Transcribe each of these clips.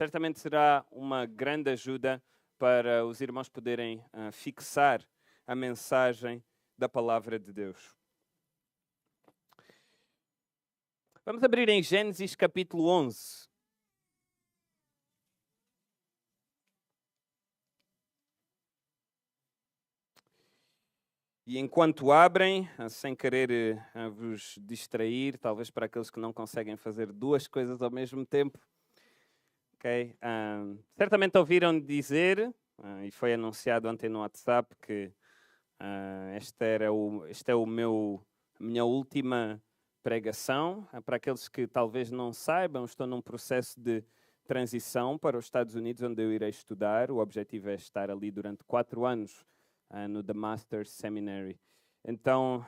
Certamente será uma grande ajuda para os irmãos poderem fixar a mensagem da palavra de Deus. Vamos abrir em Gênesis capítulo 11. E enquanto abrem, sem querer vos distrair, talvez para aqueles que não conseguem fazer duas coisas ao mesmo tempo, okay? Certamente ouviram dizer, e foi anunciado ontem no WhatsApp, que esta é a minha última pregação. Para aqueles que talvez não saibam, estou num processo de transição para os Estados Unidos, onde eu irei estudar. O objetivo é estar ali durante 4 anos, no The Masters Seminary. Então,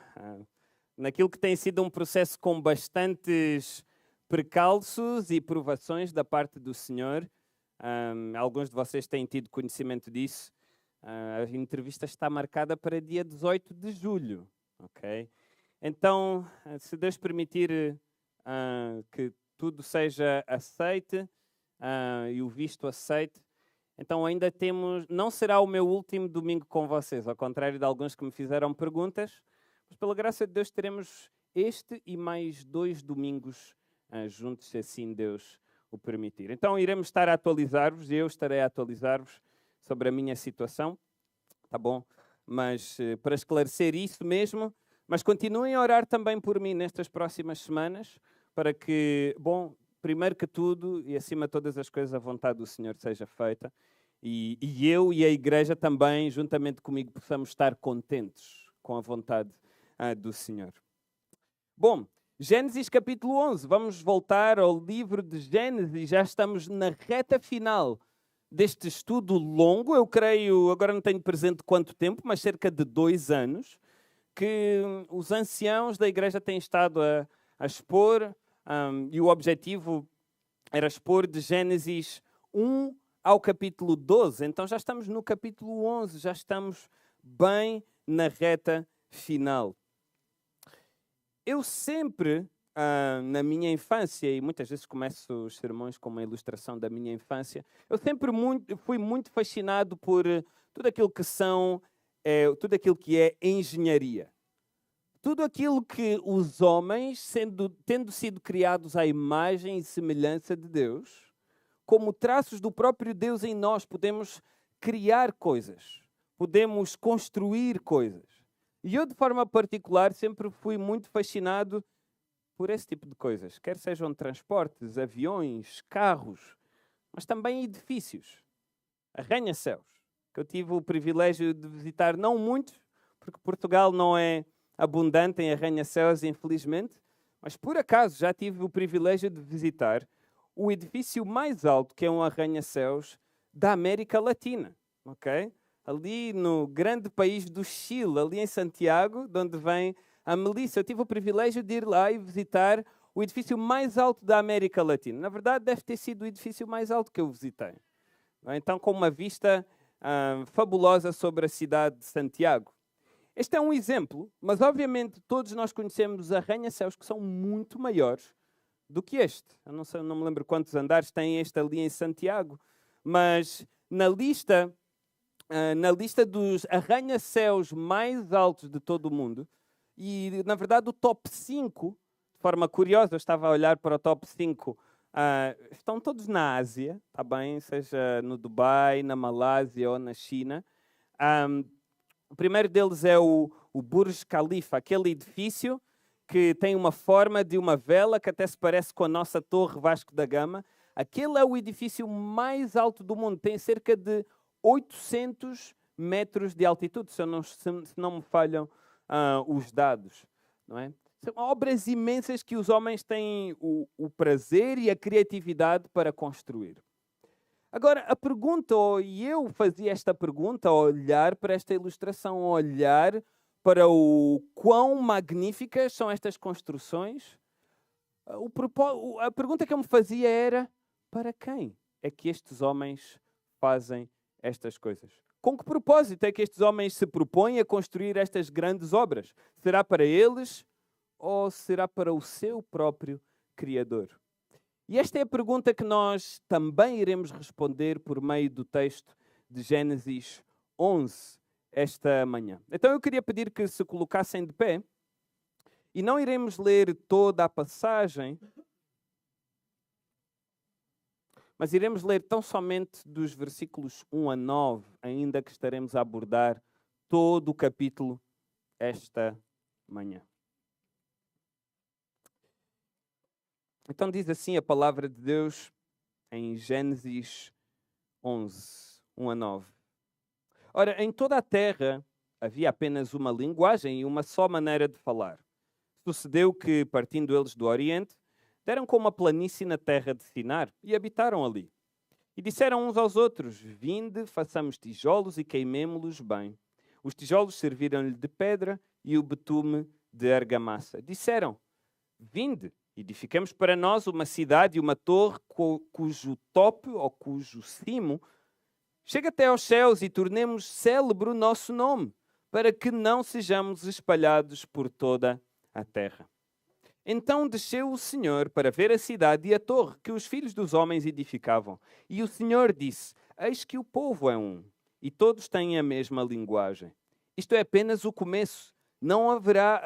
naquilo que tem sido um processo com bastantes precalços e provações da parte do Senhor, alguns de vocês têm tido conhecimento disso. A entrevista está marcada para dia 18 de julho, ok? Então, se Deus permitir que tudo seja aceite e o visto aceite, então ainda temos, não será o meu último domingo com vocês, ao contrário de alguns que me fizeram perguntas, mas pela graça de Deus teremos este e mais 2 domingos juntos, se assim Deus o permitir. Então iremos estar a atualizar-vos, eu estarei a atualizar-vos sobre a minha situação, tá bom? Mas para esclarecer isso mesmo, mas continuem a orar também por mim nestas próximas semanas, para que, bom, primeiro que tudo e acima de todas as coisas, a vontade do Senhor seja feita e eu e a igreja também, juntamente comigo, possamos estar contentes com a vontade do Senhor. Bom, Gênesis capítulo 11, vamos voltar ao livro de Gênesis, já estamos na reta final deste estudo longo, eu creio, agora não tenho presente quanto tempo, mas cerca de 2 anos, que os anciãos da igreja têm estado a expor, e o objetivo era expor de Gênesis 1 ao capítulo 12. Então já estamos no capítulo 11, já estamos bem na reta final. Eu sempre, na minha infância, e muitas vezes começo os sermões com uma ilustração da minha infância, eu sempre fui muito fascinado por tudo aquilo tudo aquilo que é engenharia. Tudo aquilo que os homens, tendo sido criados à imagem e semelhança de Deus, como traços do próprio Deus em nós, podemos criar coisas, podemos construir coisas. E eu, de forma particular, sempre fui muito fascinado por esse tipo de coisas, quer sejam transportes, aviões, carros, mas também edifícios, arranha-céus, que eu tive o privilégio de visitar, não muitos, porque Portugal não é abundante em arranha-céus, infelizmente, mas por acaso já tive o privilégio de visitar o edifício mais alto, que é um arranha-céus da América Latina, ok? Ali no grande país do Chile, ali em Santiago, de onde vem a Melissa. Eu tive o privilégio de ir lá e visitar o edifício mais alto da América Latina. Na verdade, deve ter sido o edifício mais alto que eu visitei. Então, com uma vista fabulosa sobre a cidade de Santiago. Este é um exemplo, mas obviamente todos nós conhecemos arranha-céus que são muito maiores do que este. Eu não me lembro quantos andares tem este ali em Santiago, mas na lista dos arranha-céus mais altos de todo o mundo, e na verdade o top 5, de forma curiosa, eu estava a olhar para o top 5, estão todos na Ásia, tá bem? Seja no Dubai, na Malásia ou na China. O primeiro deles é o Burj Khalifa, aquele edifício que tem uma forma de uma vela que até se parece com a nossa Torre Vasco da Gama. Aquele é o edifício mais alto do mundo, tem cerca de 800 metros de altitude, se não me falham os dados. Não é? São obras imensas que os homens têm o prazer e a criatividade para construir. Agora, a pergunta, e eu fazia esta pergunta ao olhar para esta ilustração, ao olhar para o quão magníficas são estas construções, a pergunta que eu me fazia era: para quem é que estes homens fazem estas coisas? Com que propósito é que estes homens se propõem a construir estas grandes obras? Será para eles ou será para o seu próprio Criador? E esta é a pergunta que nós também iremos responder por meio do texto de Gênesis 11 esta manhã. Então eu queria pedir que se colocassem de pé e não iremos ler toda a passagem, mas iremos ler tão somente dos versículos 1 a 9, ainda que estaremos a abordar todo o capítulo esta manhã. Então diz assim a palavra de Deus em Gênesis 11, 1 a 9. Ora, em toda a terra havia apenas uma linguagem e uma só maneira de falar. Sucedeu que, partindo eles do Oriente, deram com uma planície na terra de Sinar e habitaram ali. E disseram uns aos outros: Vinde, façamos tijolos e queimemo-los bem. Os tijolos serviram-lhe de pedra e o betume de argamassa. Disseram: Vinde, edificamos para nós uma cidade e uma torre cujo tope ou cujo cimo chega até aos céus e tornemos célebre o nosso nome, para que não sejamos espalhados por toda a terra. Então desceu o Senhor para ver a cidade e a torre que os filhos dos homens edificavam. E o Senhor disse: Eis que o povo é um, e todos têm a mesma linguagem. Isto é apenas o começo.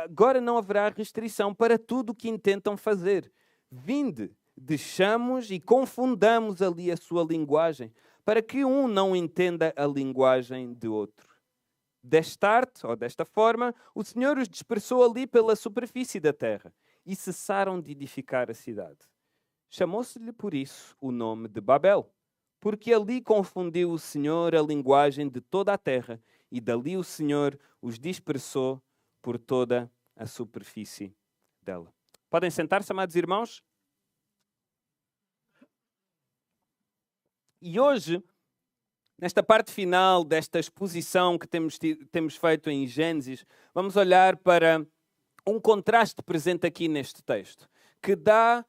Agora não haverá restrição para tudo o que intentam fazer. Vinde, deixamos e confundamos ali a sua linguagem, para que um não entenda a linguagem de outro. Desta forma, o Senhor os dispersou ali pela superfície da terra e cessaram de edificar a cidade. Chamou-se-lhe por isso o nome de Babel, porque ali confundiu o Senhor a linguagem de toda a terra e dali o Senhor os dispersou por toda a superfície dela. Podem sentar-se, amados irmãos? E hoje, nesta parte final desta exposição que temos feito em Gênesis, vamos olhar para um contraste presente aqui neste texto, que dá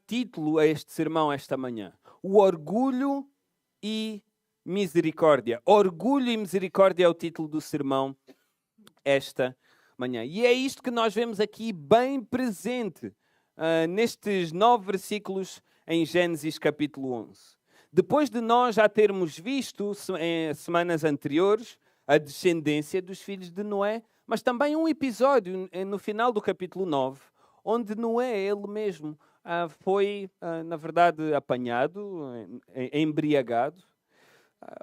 título a este sermão esta manhã. O orgulho e misericórdia. Orgulho e misericórdia é o título do sermão esta manhã. E é isto que nós vemos aqui bem presente nestes 9 versículos em Gênesis capítulo 11. Depois de nós já termos visto em semanas anteriores a descendência dos filhos de Noé, mas também um episódio no final do capítulo 9, onde Noé, ele mesmo, foi, na verdade, apanhado, embriagado,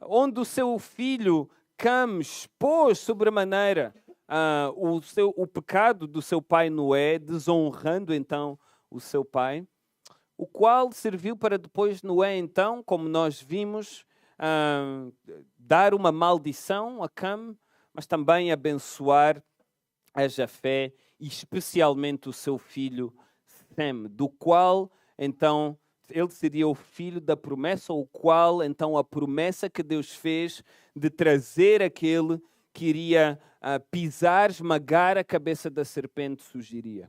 onde o seu filho Cam expôs sobremaneira o pecado do seu pai Noé, desonrando então o seu pai, o qual serviu para depois Noé, então, como nós vimos, dar uma maldição a Cam, mas também abençoar a Jafé e especialmente o seu filho Sem, do qual então ele seria o filho da promessa, o qual então a promessa que Deus fez de trazer aquele que iria pisar, esmagar a cabeça da serpente surgiria.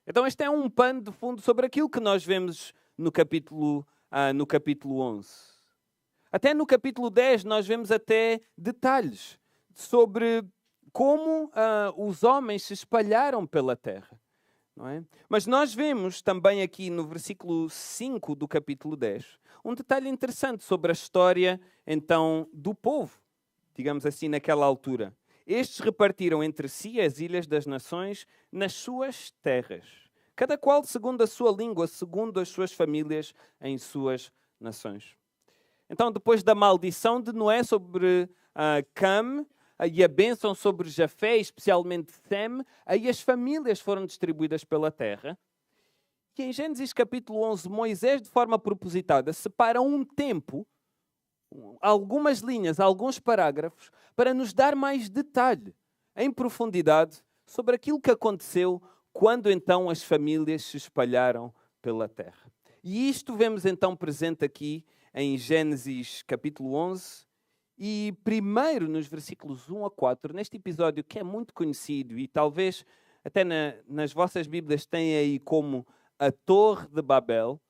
Então este é um pano de fundo sobre aquilo que nós vemos no capítulo 11. Até no capítulo 10 nós vemos até detalhes sobre como os homens se espalharam pela terra. Não é? Mas nós vemos também aqui no versículo 5 do capítulo 10 um detalhe interessante sobre a história então do povo, digamos assim, naquela altura. Estes repartiram entre si as ilhas das nações nas suas terras, cada qual segundo a sua língua, segundo as suas famílias em suas nações. Então, depois da maldição de Noé sobre Cam e a bênção sobre Jafé, especialmente Sem, aí as famílias foram distribuídas pela terra. E em Gênesis capítulo 11, Moisés, de forma propositada, separa um tempo, algumas linhas, alguns parágrafos, para nos dar mais detalhe, em profundidade, sobre aquilo que aconteceu quando então as famílias se espalharam pela terra. E isto vemos então presente aqui em Gênesis capítulo 11 e primeiro nos versículos 1 a 4, neste episódio que é muito conhecido e talvez até nas vossas Bíblias tenha aí como a Torre de Babel.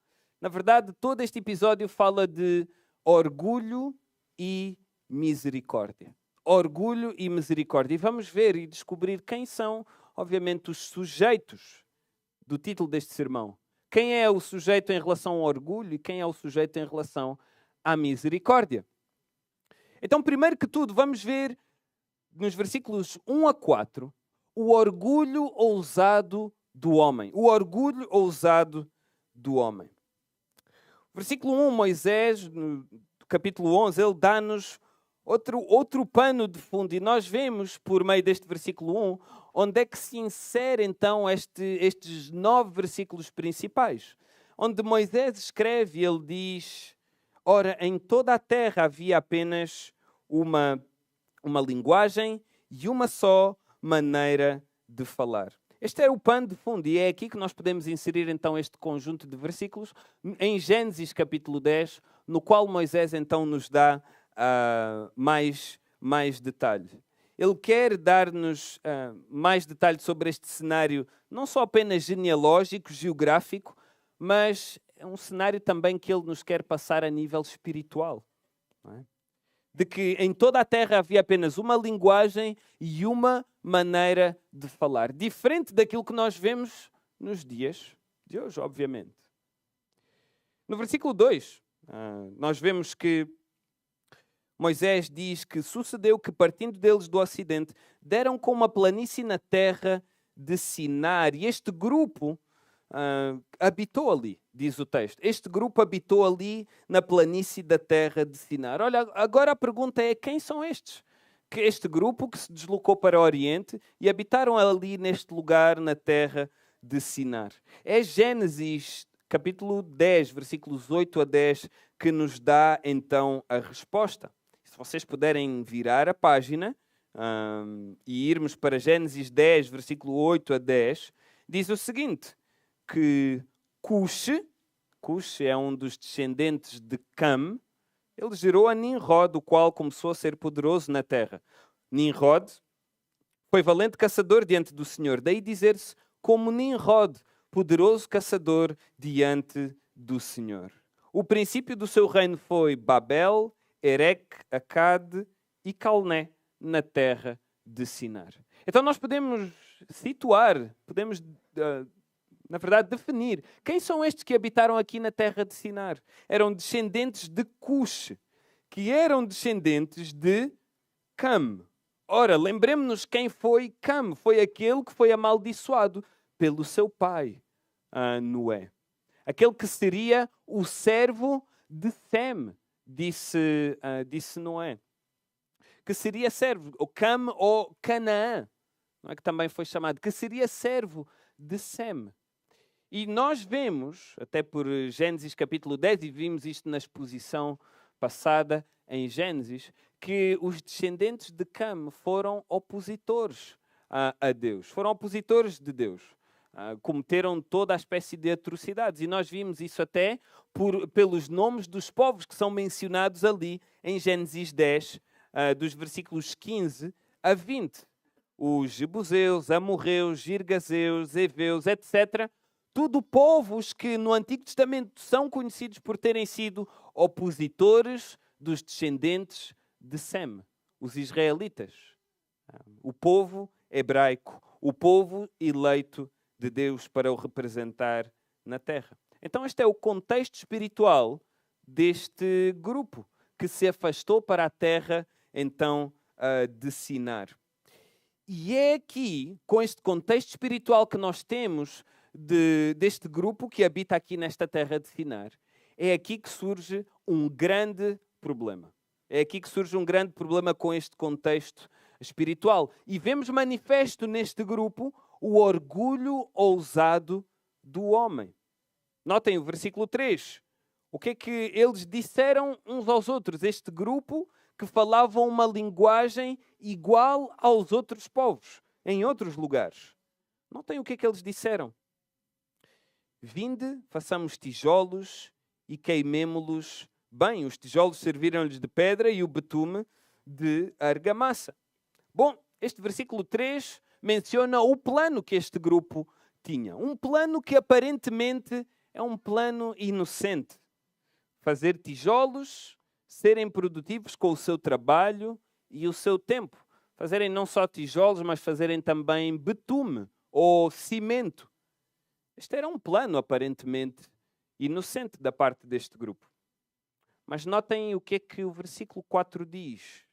Na verdade, todo este episódio fala de orgulho e misericórdia. Orgulho e misericórdia. E vamos ver e descobrir quem são, obviamente, os sujeitos do título deste sermão, Quem é o sujeito em relação ao orgulho e quem é o sujeito em relação à misericórdia? Então, primeiro que tudo, vamos ver nos versículos 1 a 4 o orgulho ousado do homem. O orgulho ousado do homem. Versículo 1, Moisés, no capítulo 11, ele dá-nos outro pano de fundo. E nós vemos, por meio deste versículo 1, onde é que se insere então estes 9 versículos principais. Onde Moisés escreve, ele diz: ora, em toda a terra havia apenas uma linguagem e uma só maneira de falar. Este é o pano de fundo e é aqui que nós podemos inserir então este conjunto de versículos em Gênesis capítulo 10, no qual Moisés então nos dá mais detalhe. Ele quer dar-nos mais detalhe sobre este cenário, não só apenas genealógico, geográfico, mas é um cenário também que ele nos quer passar a nível espiritual. Não é? De que em toda a terra havia apenas uma linguagem e uma maneira de falar. Diferente daquilo que nós vemos nos dias de hoje, obviamente. No versículo 2, nós vemos que Moisés diz que sucedeu que, partindo deles do ocidente, deram com uma planície na terra de Sinar. E este grupo habitou ali, diz o texto. Este grupo habitou ali na planície da terra de Sinar. Olha, agora a pergunta é: quem são estes? Que este grupo que se deslocou para o Oriente e habitaram ali neste lugar na terra de Sinar. É Gênesis capítulo 10, versículos 8 a 10, que nos dá então a resposta. Se vocês puderem virar a página e irmos para Gênesis 10, versículo 8 a 10, diz o seguinte: que Cush é um dos descendentes de Cam, ele gerou a Nimrod, o qual começou a ser poderoso na terra. Nimrod foi valente caçador diante do Senhor, daí dizer-se como Nimrod, poderoso caçador diante do Senhor. O princípio do seu reino foi Babel, Erech, Acade e Calné, na terra de Sinar. Então nós podemos situar, podemos na verdade, definir quem são estes que habitaram aqui na terra de Sinar. Eram descendentes de Cush, que eram descendentes de Cam. Ora, lembremos-nos quem foi Cam. Foi aquele que foi amaldiçoado pelo seu pai, Noé. Aquele que seria o servo de Sem, disse Noé. Que seria servo, ou Cam ou Canaã, não é, que também foi chamado, que seria servo de Sem. E nós vemos, até por Gênesis capítulo 10, e vimos isto na exposição passada em Gênesis, que os descendentes de Cam foram opositores a Deus. Foram opositores de Deus. Cometeram toda a espécie de atrocidades. E nós vimos isso até pelos nomes dos povos que são mencionados ali em Gênesis 10, dos versículos 15 a 20. Os jebuseus, amorreus, girgazeus, heveus, etc., tudo povos que no Antigo Testamento são conhecidos por terem sido opositores dos descendentes de Sem, os israelitas. O povo hebraico, o povo eleito de Deus para o representar na terra. Então este é o contexto espiritual deste grupo que se afastou para a terra então de Sinar. E é aqui, com este contexto espiritual que nós temos deste grupo que habita aqui nesta terra de Sinar, é aqui que surge um grande problema. É aqui que surge um grande problema com este contexto espiritual. E vemos manifesto neste grupo o orgulho ousado do homem. Notem o versículo 3. O que é que eles disseram uns aos outros? Este grupo que falavam uma linguagem igual aos outros povos, em outros lugares. Notem o que é que eles disseram. Vinde, façamos tijolos e queimemo-los bem. Os tijolos serviram-lhes de pedra e o betume de argamassa. Bom, este versículo 3 menciona o plano que este grupo tinha. Um plano que aparentemente é um plano inocente. Fazer tijolos, serem produtivos com o seu trabalho e o seu tempo. Fazerem não só tijolos, mas fazerem também betume ou cimento. Este era um plano aparentemente inocente da parte deste grupo. Mas notem o que é que o versículo 4 diz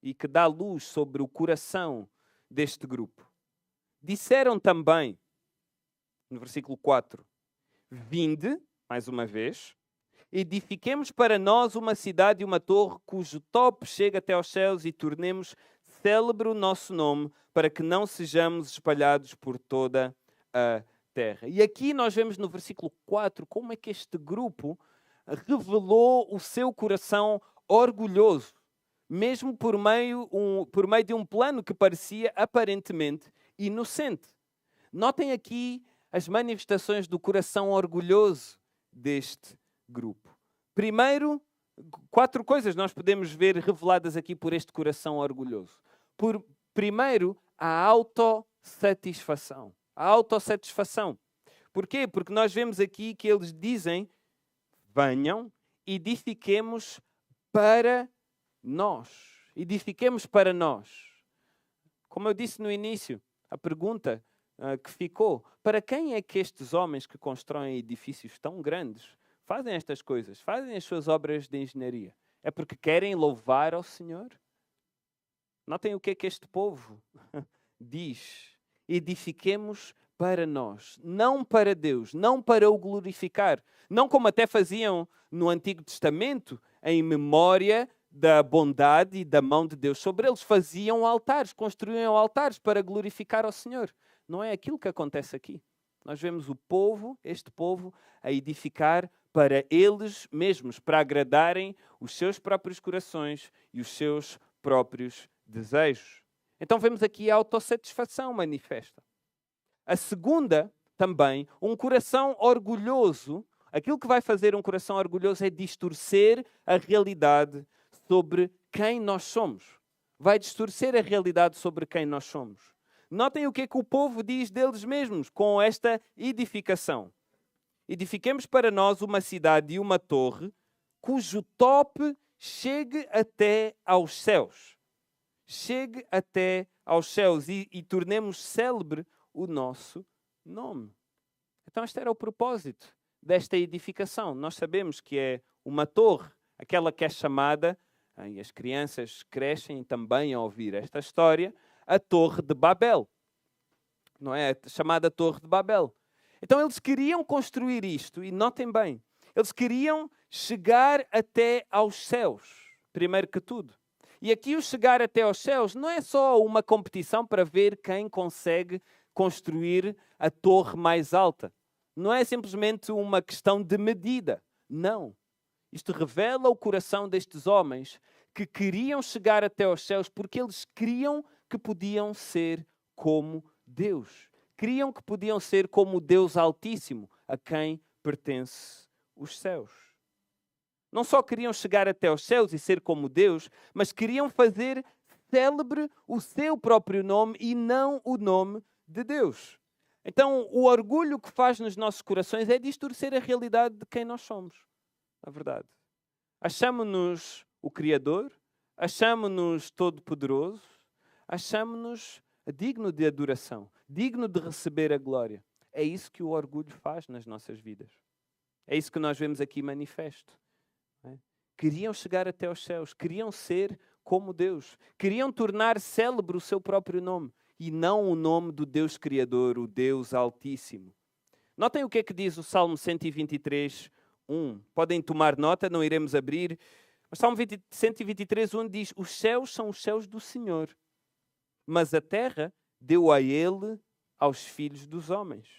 e que dá luz sobre o coração deste grupo. Disseram também, no versículo 4, vinde, mais uma vez, edifiquemos para nós uma cidade e uma torre cujo topo chega até aos céus e tornemos célebre o nosso nome para que não sejamos espalhados por toda a terra. E aqui nós vemos no versículo 4 como é que este grupo revelou o seu coração orgulhoso, mesmo por meio de um plano que parecia aparentemente inocente. Notem aqui as manifestações do coração orgulhoso deste grupo. Primeiro, 4 coisas nós podemos ver reveladas aqui por este coração orgulhoso. Primeiro, a autossatisfação. A autossatisfação. Porquê? Porque nós vemos aqui que eles dizem, venham, edifiquemos para nós. Edifiquemos para nós. Como eu disse no início, a pergunta que ficou, para quem é que estes homens que constroem edifícios tão grandes fazem estas coisas? Fazem as suas obras de engenharia? É porque querem louvar ao Senhor? Notem o que é que este povo diz. Edifiquemos para nós, não para Deus, não para o glorificar. Não como até faziam no Antigo Testamento, em memória da bondade e da mão de Deus sobre eles. Faziam altares, construíam altares para glorificar ao Senhor. Não é aquilo que acontece aqui. Nós vemos o povo, este povo, a edificar para eles mesmos, para agradarem os seus próprios corações e os seus próprios desejos. Então vemos aqui a autossatisfação manifesta. A segunda, também, um coração orgulhoso. Aquilo que vai fazer um coração orgulhoso é distorcer a realidade sobre quem nós somos. Vai distorcer a realidade sobre quem nós somos. Notem o que é que o povo diz deles mesmos com esta edificação. Edifiquemos para nós uma cidade e uma torre cujo tope chegue até aos céus. Chegue até aos céus e tornemos célebre o nosso nome. Então este era o propósito desta edificação. Nós sabemos que é uma torre, aquela que é chamada, e as crianças crescem também a ouvir esta história, a Torre de Babel. Não é? Chamada Torre de Babel. Então eles queriam construir isto, e notem bem, eles queriam chegar até aos céus, primeiro que tudo. E aqui o chegar até aos céus não é só uma competição para ver quem consegue construir a torre mais alta. Não é simplesmente uma questão de medida. Não. Isto revela o coração destes homens que queriam chegar até aos céus porque eles criam que podiam ser como Deus. Criam que podiam ser como o Deus Altíssimo, a quem pertence os céus. Não só queriam chegar até aos céus e ser como Deus, mas queriam fazer célebre o seu próprio nome e não o nome de Deus. Então, o orgulho que faz nos nossos corações é distorcer a realidade de quem nós somos. Na verdade. Achamos-nos o Criador, achamos-nos todo-poderoso, achamos-nos digno de adoração, digno de receber a glória. É isso que o orgulho faz nas nossas vidas. É isso que nós vemos aqui manifesto. Queriam chegar até aos céus, queriam ser como Deus, queriam tornar célebre o seu próprio nome e não o nome do Deus Criador, o Deus Altíssimo. Notem o que é que diz o Salmo 123, 1. Podem tomar nota, não iremos abrir. Mas Salmo 123, 1 diz: os céus são os céus do Senhor, mas a terra deu a ele aos filhos dos homens.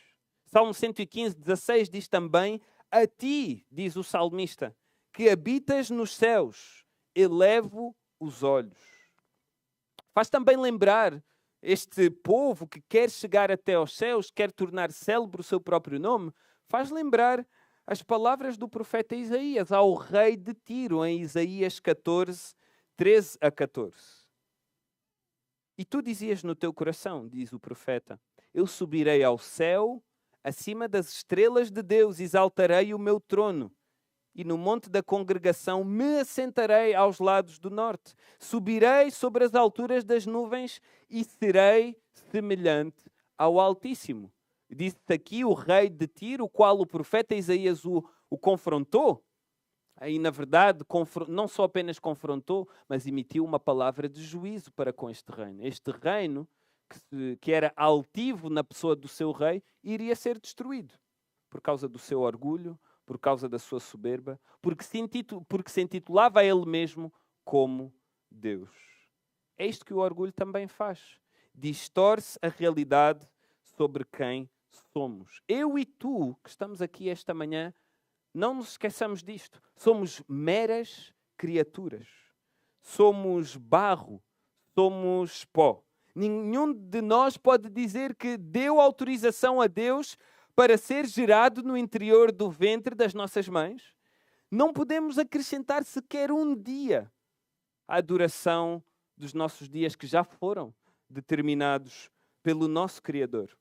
Salmo 115, 16 diz também: a ti, diz o salmista, que habitas nos céus, elevo os olhos. Faz também lembrar este povo que quer chegar até aos céus, quer tornar célebre o seu próprio nome, faz lembrar as palavras do profeta Isaías ao rei de Tiro, em Isaías 14, 13 a 14. E tu dizias no teu coração, diz o profeta, eu subirei ao céu, acima das estrelas de Deus, exaltarei o meu trono. E no monte da congregação me assentarei aos lados do norte. Subirei sobre as alturas das nuvens e serei semelhante ao Altíssimo. Disse aqui o rei de Tiro, o qual o profeta Isaías o confrontou. Aí, na verdade, não só apenas confrontou, mas emitiu uma palavra de juízo para com este reino. Este reino, que era altivo na pessoa do seu rei, iria ser destruído por causa do seu orgulho, por causa da sua soberba, porque se intitulava a ele mesmo como Deus. É isto que o orgulho também faz. Distorce a realidade sobre quem somos. Eu e tu, que estamos aqui esta manhã, não nos esqueçamos disto. Somos meras criaturas. Somos barro. Somos pó. Nenhum de nós pode dizer que deu autorização a Deus para ser gerado no interior do ventre das nossas mães. Não podemos acrescentar sequer um dia à duração dos nossos dias que já foram determinados pelo nosso Criador.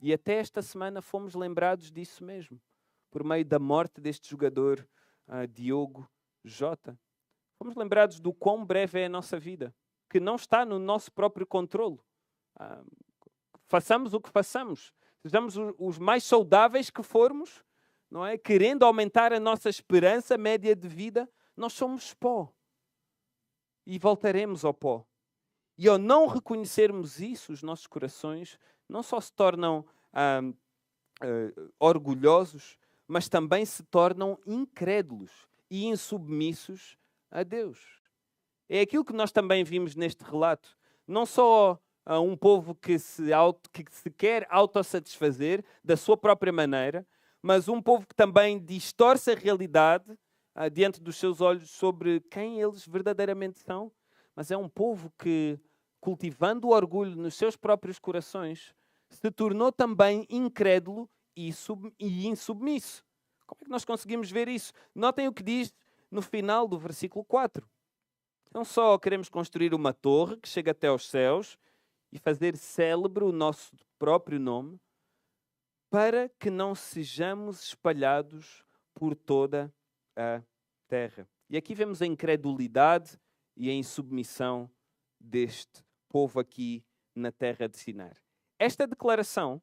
E até esta semana fomos lembrados disso mesmo, por meio da morte deste jogador, Diogo Jota. Fomos lembrados do quão breve é a nossa vida, que não está no nosso próprio controlo. Façamos o que façamos, sejamos os mais saudáveis que formos, não é? Querendo aumentar a nossa esperança média de vida, nós somos pó. E voltaremos ao pó. E ao não reconhecermos isso, os nossos corações não só se tornam orgulhosos, mas também se tornam incrédulos e insubmissos a Deus. É aquilo que nós também vimos neste relato. Não só um povo que se quer autossatisfazer da sua própria maneira, mas um povo que também distorce a realidade diante dos seus olhos sobre quem eles verdadeiramente são. Mas é um povo que, cultivando o orgulho nos seus próprios corações, se tornou também incrédulo e insubmisso. Como é que nós conseguimos ver isso? Notem o que diz no final do versículo 4. Não só queremos construir uma torre que chega até aos céus e fazer célebre o nosso próprio nome, para que não sejamos espalhados por toda a terra. E aqui vemos a incredulidade e a insubmissão deste povo aqui na terra de Sinar. Esta declaração,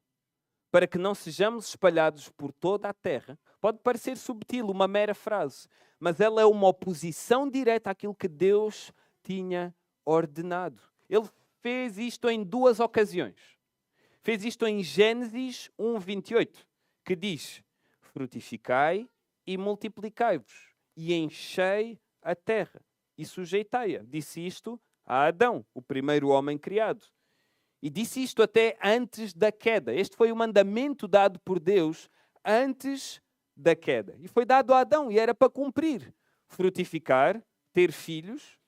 para que não sejamos espalhados por toda a terra, pode parecer subtil, uma mera frase, mas ela é uma oposição direta àquilo que Deus tinha ordenado. Ele fez isto em duas ocasiões. Fez isto em Gênesis 1:28, que diz: frutificai e multiplicai-vos, e enchei a terra, e sujeitai-a. Disse isto a Adão, o primeiro homem criado. E disse isto até antes da queda. Este foi o mandamento dado por Deus antes da queda. E foi dado a Adão, e era para cumprir. Frutificar, ter filhos,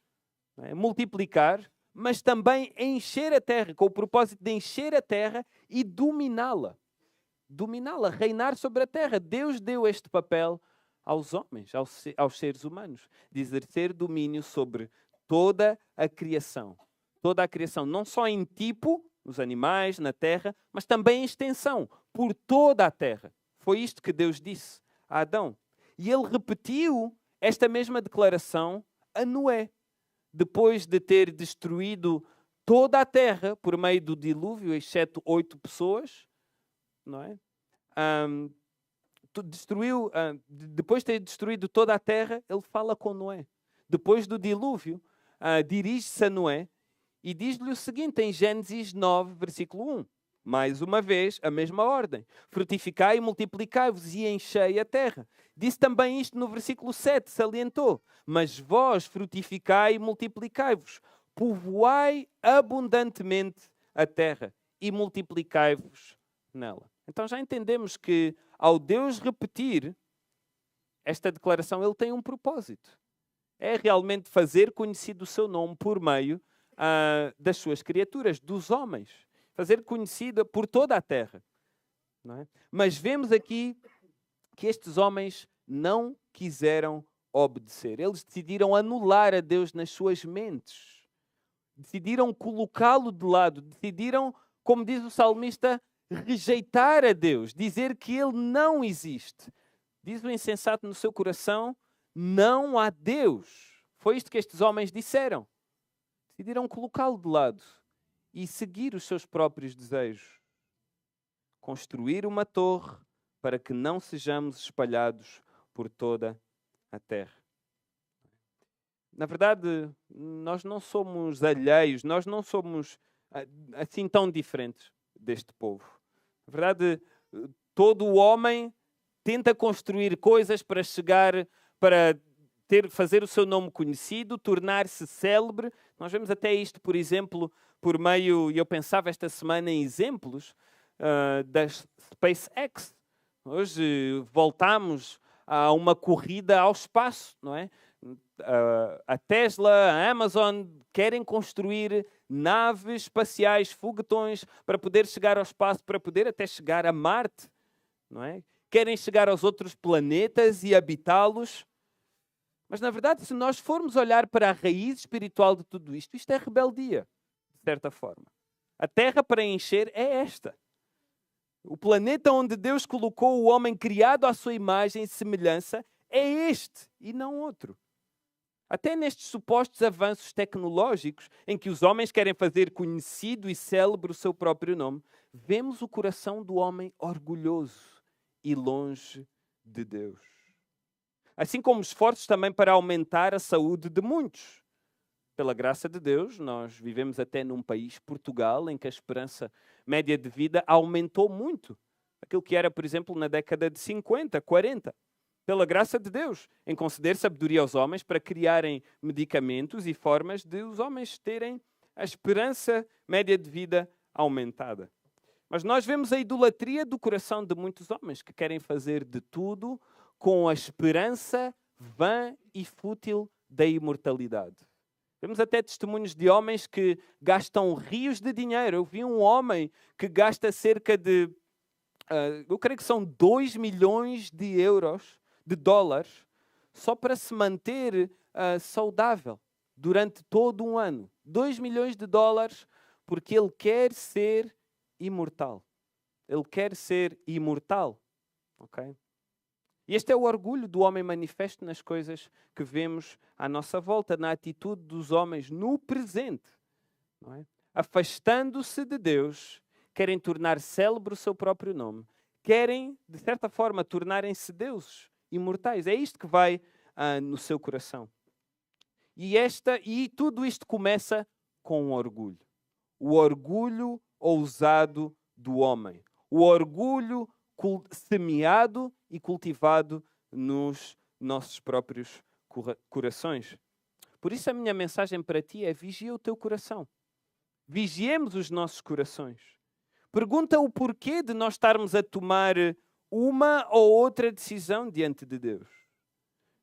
multiplicar, mas também encher a terra, com o propósito de encher a terra e dominá-la. Dominá-la, reinar sobre a terra. Deus deu este papel aos homens, aos seres humanos, de exercer domínio sobre toda a criação. Toda a criação, não só em tipo, nos animais, na terra, mas também em extensão, por toda a terra. Foi isto que Deus disse a Adão. E ele repetiu esta mesma declaração a Noé, depois de ter destruído toda a terra por meio do dilúvio, exceto 8 pessoas, não é? Depois de ter destruído toda a terra, ele fala com Noé. Depois do dilúvio, dirige-se a Noé e diz-lhe o seguinte em Gênesis 9, versículo 1. Mais uma vez, a mesma ordem. Frutificai e multiplicai-vos e enchei a terra. Disse também isto no versículo 7, salientou. Mas vós frutificai e multiplicai-vos. Povoai abundantemente a terra e multiplicai-vos nela. Então já entendemos que ao Deus repetir esta declaração, ele tem um propósito. É realmente fazer conhecido o seu nome por meio das suas criaturas, dos homens. Fazer conhecida por toda a terra. Não é? Mas vemos aqui que estes homens não quiseram obedecer. Eles decidiram anular a Deus nas suas mentes. Decidiram colocá-lo de lado. Decidiram, como diz o salmista, rejeitar a Deus. Dizer que ele não existe. Diz o insensato no seu coração, não há Deus. Foi isto que estes homens disseram. Decidiram colocá-lo de lado e seguir os seus próprios desejos. construir uma torre para que não sejamos espalhados por toda a terra. Na verdade, nós não somos alheios, nós não somos assim tão diferentes deste povo. Na verdade, todo o homem tenta construir coisas para chegar, para fazer o seu nome conhecido, tornar-se célebre. Nós vemos até isto, por exemplo, por meio, e eu pensava esta semana em exemplos da SpaceX. Hoje voltamos a uma corrida ao espaço, não é? A Tesla, a Amazon querem construir naves espaciais, foguetões, para poder chegar ao espaço, para poder até chegar a Marte, não é? Querem chegar aos outros planetas e habitá-los. Mas, na verdade, se nós formos olhar para a raiz espiritual de tudo isto, isto é rebeldia, de certa forma. A terra para encher é esta. O planeta onde Deus colocou o homem criado à sua imagem e semelhança é este e não outro. Até nestes supostos avanços tecnológicos, em que os homens querem fazer conhecido e célebre o seu próprio nome, vemos o coração do homem orgulhoso e longe de Deus. Assim como esforços também para aumentar a saúde de muitos. Pela graça de Deus, nós vivemos até num país, Portugal, em que a esperança média de vida aumentou muito. Aquilo que era, por exemplo, na década de 50, 40. Pela graça de Deus, em conceder sabedoria aos homens para criarem medicamentos e formas de os homens terem a esperança média de vida aumentada. Mas nós vemos a idolatria do coração de muitos homens que querem fazer de tudo com a esperança vã e fútil da imortalidade. Vemos até testemunhos de homens que gastam rios de dinheiro. Eu vi um homem que gasta cerca de, eu creio que são 2 milhões de euros, de dólares, só para se manter saudável durante todo um ano. 2 milhões de dólares porque ele quer ser imortal. Ele quer ser imortal. Ok? E este é o orgulho do homem manifesto nas coisas que vemos à nossa volta, na atitude dos homens no presente. Não é? Afastando-se de Deus, querem tornar célebre o seu próprio nome. Querem, de certa forma, tornarem-se deuses imortais. É isto que vai no seu coração. E tudo isto começa com um orgulho. O orgulho ousado do homem. O orgulho semeado e cultivado nos nossos próprios corações. Por isso a minha mensagem para ti é: vigia o teu coração. Vigiemos os nossos corações. Pergunta o porquê de nós estarmos a tomar uma ou outra decisão diante de Deus.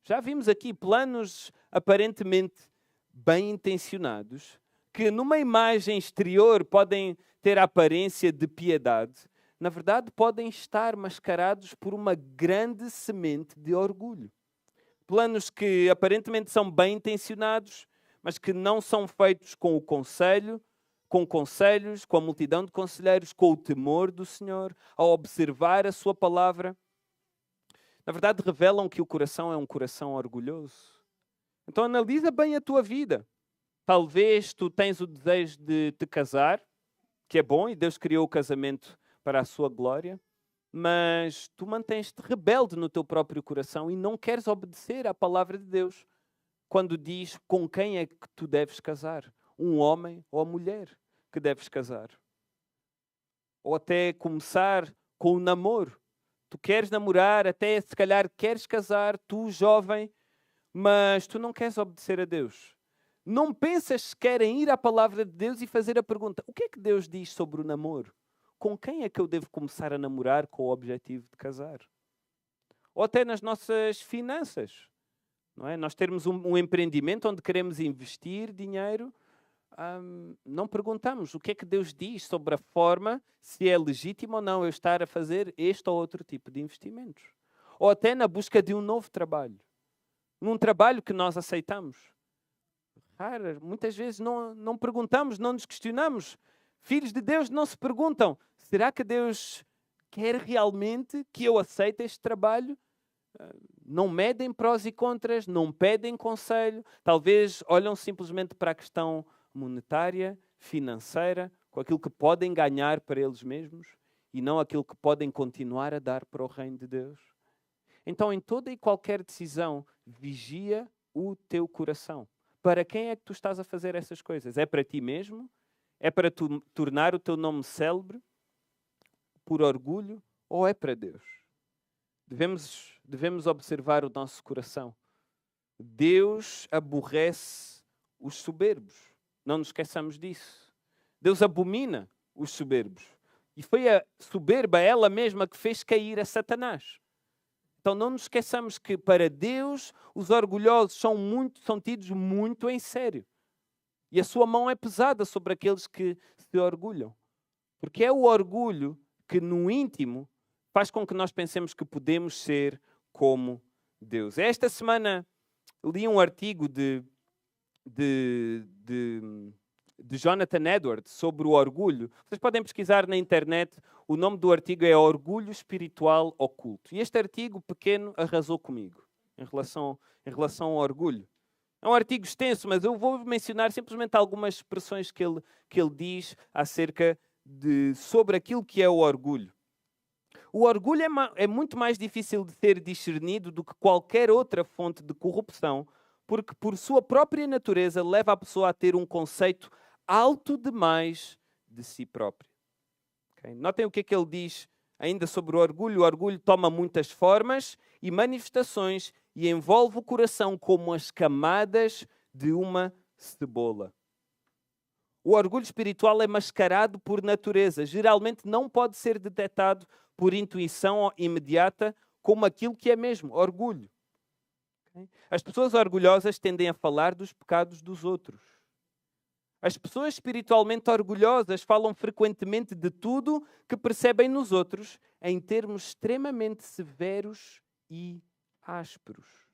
Já vimos aqui planos aparentemente bem intencionados, que numa imagem exterior podem ter a aparência de piedade, na verdade podem estar mascarados por uma grande semente de orgulho. Planos que aparentemente são bem intencionados, mas que não são feitos com o conselho, com conselhos, com a multidão de conselheiros, com o temor do Senhor, ao observar a sua palavra. Na verdade, revelam que o coração é um coração orgulhoso. Então analisa bem a tua vida. Talvez tu tens o desejo de te casar, que é bom, e Deus criou o casamento para a sua glória, mas tu mantens-te rebelde no teu próprio coração e não queres obedecer à palavra de Deus quando diz com quem é que tu deves casar. Um homem ou a mulher que deves casar. Ou até começar com o namoro. Tu queres namorar, até se calhar queres casar, tu jovem, mas tu não queres obedecer a Deus. Não pensas sequer em ir à palavra de Deus e fazer a pergunta: o que é que Deus diz sobre o namoro? Com quem é que eu devo começar a namorar com o objetivo de casar? Ou até nas nossas finanças. Não é? Nós termos um empreendimento onde queremos investir dinheiro, não perguntamos o que é que Deus diz sobre a forma, se é legítimo ou não eu estar a fazer este ou outro tipo de investimentos. Ou até na busca de um novo trabalho. Num trabalho que nós aceitamos. Muitas vezes não perguntamos, não nos questionamos. Filhos de Deus não se perguntam: será que Deus quer realmente que eu aceite este trabalho? Não medem prós e contras, não pedem conselho. Talvez olham simplesmente para a questão monetária, financeira, com aquilo que podem ganhar para eles mesmos e não aquilo que podem continuar a dar para o reino de Deus? Então, em toda e qualquer decisão, vigia o teu coração. Para quem é que tu estás a fazer essas coisas? É para ti mesmo? É para tu tornar o teu nome célebre por orgulho? Ou é para Deus? Devemos observar o nosso coração. Deus aborrece os soberbos. Não nos esqueçamos disso. Deus abomina os soberbos. E foi a soberba, ela mesma, que fez cair a Satanás. Então não nos esqueçamos que para Deus os orgulhosos são tidos muito em sério. E a sua mão é pesada sobre aqueles que se orgulham. Porque é o orgulho que no íntimo faz com que nós pensemos que podemos ser como Deus. Esta semana li um artigo de Jonathan Edwards sobre o orgulho. Vocês podem pesquisar na internet. O nome do artigo é Orgulho Espiritual Oculto. E este artigo pequeno arrasou comigo em relação ao orgulho. É um artigo extenso, mas eu vou mencionar simplesmente algumas expressões que ele diz sobre aquilo que é o orgulho. O orgulho é muito mais difícil de ser discernido do que qualquer outra fonte de corrupção, porque por sua própria natureza leva a pessoa a ter um conceito alto demais de si próprio. Okay? Notem o que é que ele diz ainda sobre o orgulho. O orgulho toma muitas formas e manifestações e envolve o coração como as camadas de uma cebola. O orgulho espiritual é mascarado por natureza. Geralmente não pode ser detectado por intuição imediata como aquilo que é mesmo, orgulho. Okay? As pessoas orgulhosas tendem a falar dos pecados dos outros. As pessoas espiritualmente orgulhosas falam frequentemente de tudo que percebem nos outros em termos extremamente severos e ásperos.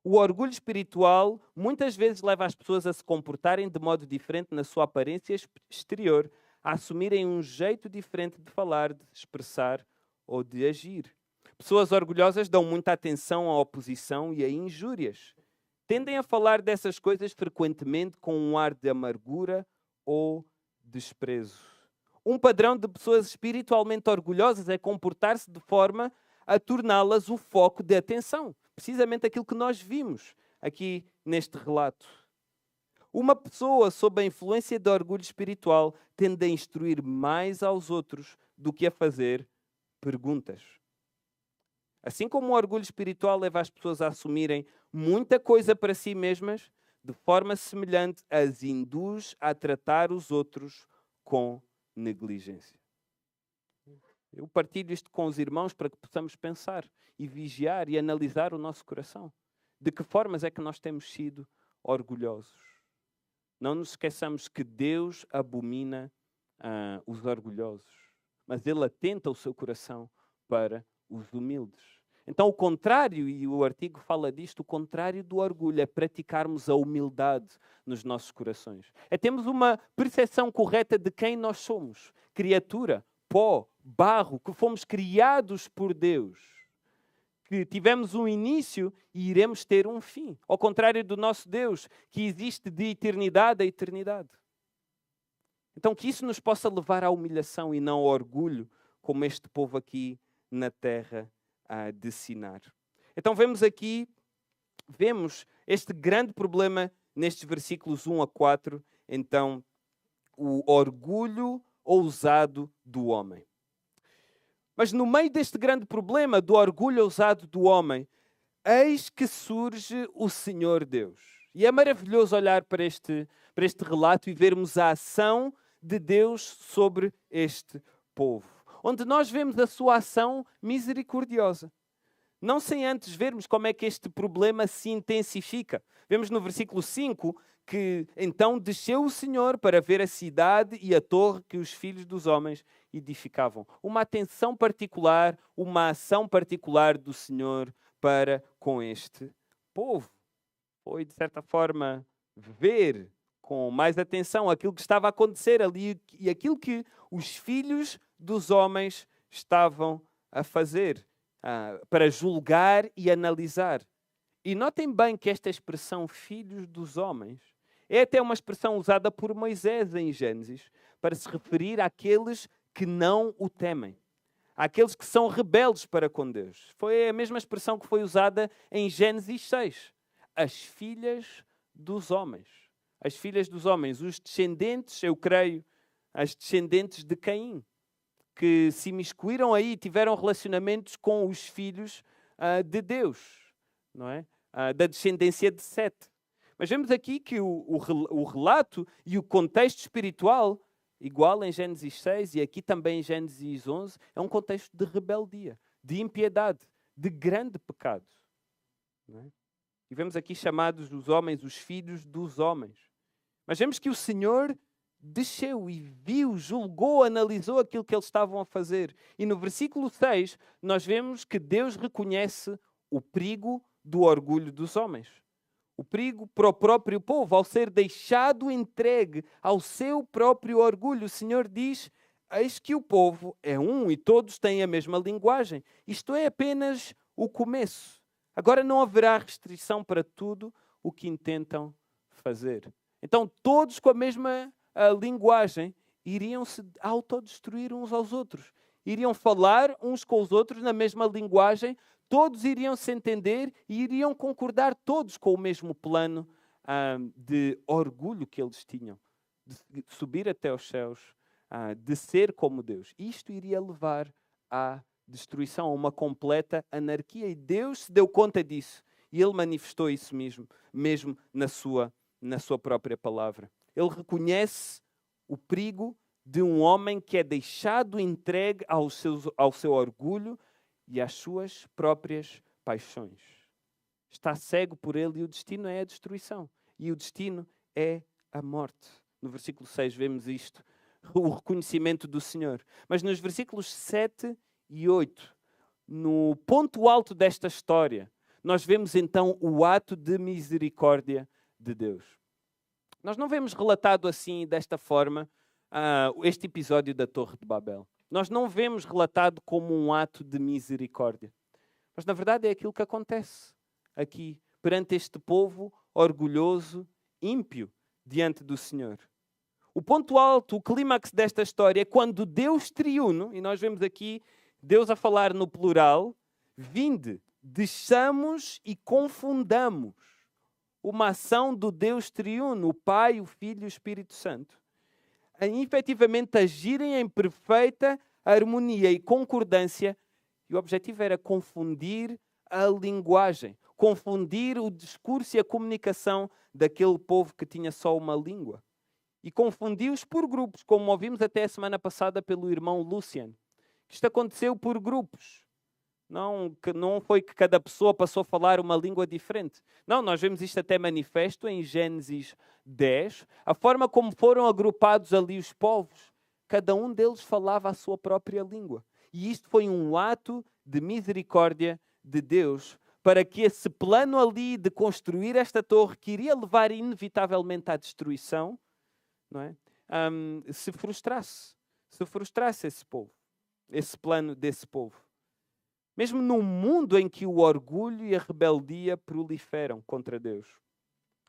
O orgulho espiritual muitas vezes leva as pessoas a se comportarem de modo diferente na sua aparência exterior, a assumirem um jeito diferente de falar, de expressar ou de agir. Pessoas orgulhosas dão muita atenção à oposição e a injúrias. Tendem a falar dessas coisas frequentemente com um ar de amargura ou desprezo. Um padrão de pessoas espiritualmente orgulhosas é comportar-se de forma a torná-las o foco de atenção. Precisamente aquilo que nós vimos aqui neste relato. Uma pessoa sob a influência de orgulho espiritual tende a instruir mais aos outros do que a fazer perguntas. Assim como o orgulho espiritual leva as pessoas a assumirem muita coisa para si mesmas, de forma semelhante as induz a tratar os outros com negligência. Eu partilho isto com os irmãos para que possamos pensar e vigiar e analisar o nosso coração. De que formas é que nós temos sido orgulhosos? Não nos esqueçamos que Deus abomina os orgulhosos, mas Ele atenta o seu coração para os humildes. Então o contrário, e o artigo fala disto, o contrário do orgulho é praticarmos a humildade nos nossos corações. É termos uma percepção correta de quem nós somos. Criatura, pó, barro, que fomos criados por Deus. Que tivemos um início e iremos ter um fim. Ao contrário do nosso Deus, que existe de eternidade a eternidade. Então que isso nos possa levar à humilhação e não ao orgulho, como este povo aqui na terra de Sinar. Então vemos este grande problema nestes versículos 1 a 4, então o orgulho ousado do homem. Mas no meio deste grande problema do orgulho ousado do homem, eis que surge o Senhor Deus. E é maravilhoso olhar para este relato e vermos a ação de Deus sobre este povo, onde nós vemos a sua ação misericordiosa. Não sem antes vermos como é que este problema se intensifica. Vemos no versículo 5 que então desceu o Senhor para ver a cidade e a torre que os filhos dos homens edificavam. Uma atenção particular, uma ação particular do Senhor para com este povo. Foi, de certa forma, ver com mais atenção aquilo que estava a acontecer ali e aquilo que os filhos dos homens estavam a fazer, para julgar e analisar. E notem bem que esta expressão filhos dos homens é até uma expressão usada por Moisés em Gênesis para se referir àqueles que não o temem. àqueles que são rebeldes para com Deus. Foi a mesma expressão que foi usada em Gênesis 6. As filhas dos homens. As filhas dos homens, os descendentes, eu creio, as descendentes de Caim, que se imiscuíram aí, tiveram relacionamentos com os filhos de Deus, não é? Da descendência de Sete. Mas vemos aqui que o relato e o contexto espiritual, igual em Gênesis 6 e aqui também em Gênesis 11, é um contexto de rebeldia, de impiedade, de grande pecado. Não é? E vemos aqui chamados os homens, os filhos dos homens. Mas vemos que o Senhor desceu e viu, julgou, analisou aquilo que eles estavam a fazer. E no versículo 6, nós vemos que Deus reconhece o perigo do orgulho dos homens. O perigo para o próprio povo, ao ser deixado entregue ao seu próprio orgulho. O Senhor diz, eis que o povo é um e todos têm a mesma linguagem. Isto é apenas o começo. Agora não haverá restrição para tudo o que intentam fazer. Então todos com a mesma linguagem iriam se autodestruir uns aos outros. Iriam falar uns com os outros na mesma linguagem, todos iriam se entender e iriam concordar todos com o mesmo plano de orgulho que eles tinham. De subir até os céus, de ser como Deus. Isto iria levar à destruição, a uma completa anarquia. E Deus se deu conta disso. E Ele manifestou isso mesmo na sua própria palavra. Ele reconhece o perigo de um homem que é deixado entregue ao seu orgulho e às suas próprias paixões. Está cego por ele e o destino é a destruição. E o destino é a morte. No versículo 6 vemos isto, o reconhecimento do Senhor. Mas nos versículos 7 e 8, no ponto alto desta história, nós vemos então o ato de misericórdia de Deus. Nós não vemos relatado assim, desta forma, este episódio da Torre de Babel. Nós não vemos relatado como um ato de misericórdia. Mas, na verdade, é aquilo que acontece aqui, perante este povo orgulhoso, ímpio, diante do Senhor. O ponto alto, o clímax desta história é quando Deus triuno, e nós vemos aqui Deus a falar no plural, vinde, deixamos e confundamos uma ação do Deus triuno, o Pai, o Filho e o Espírito Santo, a efetivamente agirem em perfeita harmonia e concordância, e o objetivo era confundir a linguagem, confundir o discurso e a comunicação daquele povo que tinha só uma língua. E confundiu-os por grupos, como ouvimos até a semana passada pelo irmão Lucian. Isto aconteceu por grupos. Não foi que cada pessoa passou a falar uma língua diferente. Não, nós vemos isto até manifesto em Gênesis 10. A forma como foram agrupados ali os povos, cada um deles falava a sua própria língua. E isto foi um ato de misericórdia de Deus para que esse plano ali de construir esta torre, que iria levar inevitavelmente à destruição, não é? Se frustrasse esse povo, esse plano desse povo. Mesmo num mundo em que o orgulho e a rebeldia proliferam contra Deus,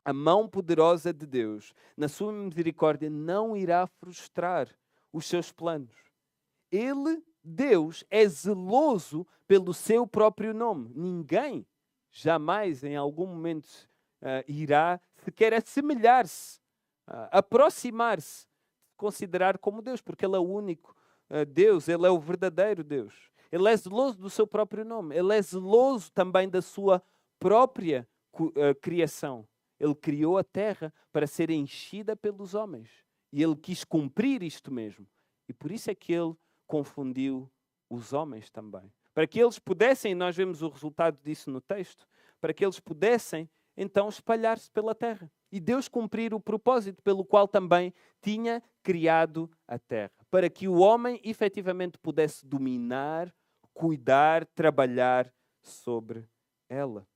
a mão poderosa de Deus, na sua misericórdia, não irá frustrar os seus planos. Ele, Deus, é zeloso pelo seu próprio nome. Ninguém jamais, em algum momento, irá sequer assemelhar-se, aproximar-se, considerar como Deus, porque Ele é o único Deus, Ele é o verdadeiro Deus. Ele é zeloso do seu próprio nome. Ele é zeloso também da sua própria criação. Ele criou a terra para ser enchida pelos homens. E Ele quis cumprir isto mesmo. E por isso é que Ele confundiu os homens também. Para que eles pudessem, nós vemos o resultado disso no texto, para que eles pudessem então espalhar-se pela terra. E Deus cumprir o propósito pelo qual também tinha criado a terra. Para que o homem efetivamente pudesse dominar, cuidar, trabalhar sobre ela.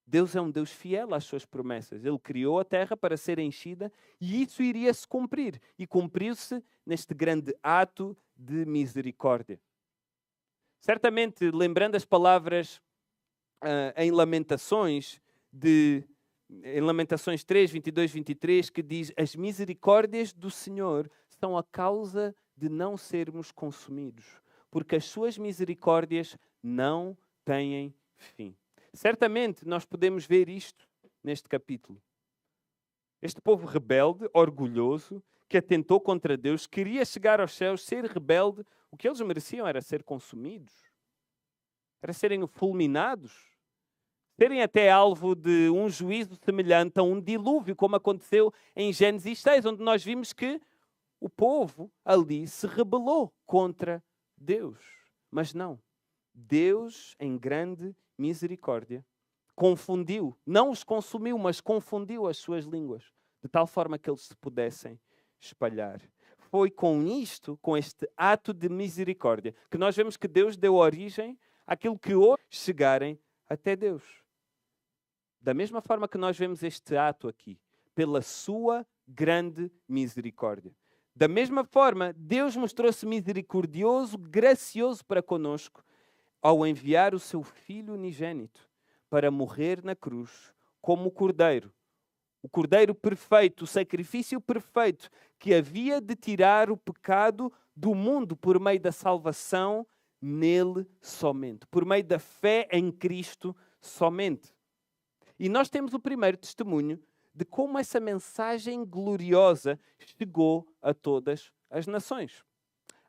Deus é um Deus fiel às suas promessas. Ele criou a terra para ser enchida e isso iria se cumprir. E cumpriu-se neste grande ato de misericórdia. Certamente, lembrando as palavras em Lamentações, em Lamentações 3, 22, 23, que diz: as misericórdias do Senhor são a causa de não sermos consumidos, porque as suas misericórdias não têm fim. Certamente nós podemos ver isto neste capítulo. Este povo rebelde, orgulhoso, que atentou contra Deus, queria chegar aos céus, ser rebelde. O que eles mereciam era ser consumidos, era serem fulminados, serem até alvo de um juízo semelhante a um dilúvio, como aconteceu em Gênesis 6, onde nós vimos que o povo ali se rebelou contra Deus. Mas não. Deus, em grande misericórdia, confundiu, não os consumiu, mas confundiu as suas línguas, de tal forma que eles se pudessem espalhar. Foi com isto, com este ato de misericórdia, que nós vemos que Deus deu origem àquilo que hoje chegarem até Deus. Da mesma forma que nós vemos este ato aqui, pela sua grande misericórdia. Da mesma forma, Deus mostrou-se misericordioso, gracioso para conosco, ao enviar o seu Filho unigênito para morrer na cruz como o Cordeiro perfeito, o sacrifício perfeito que havia de tirar o pecado do mundo por meio da salvação nele somente, por meio da fé em Cristo somente. E nós temos o primeiro testemunho de como essa mensagem gloriosa chegou a todas as nações.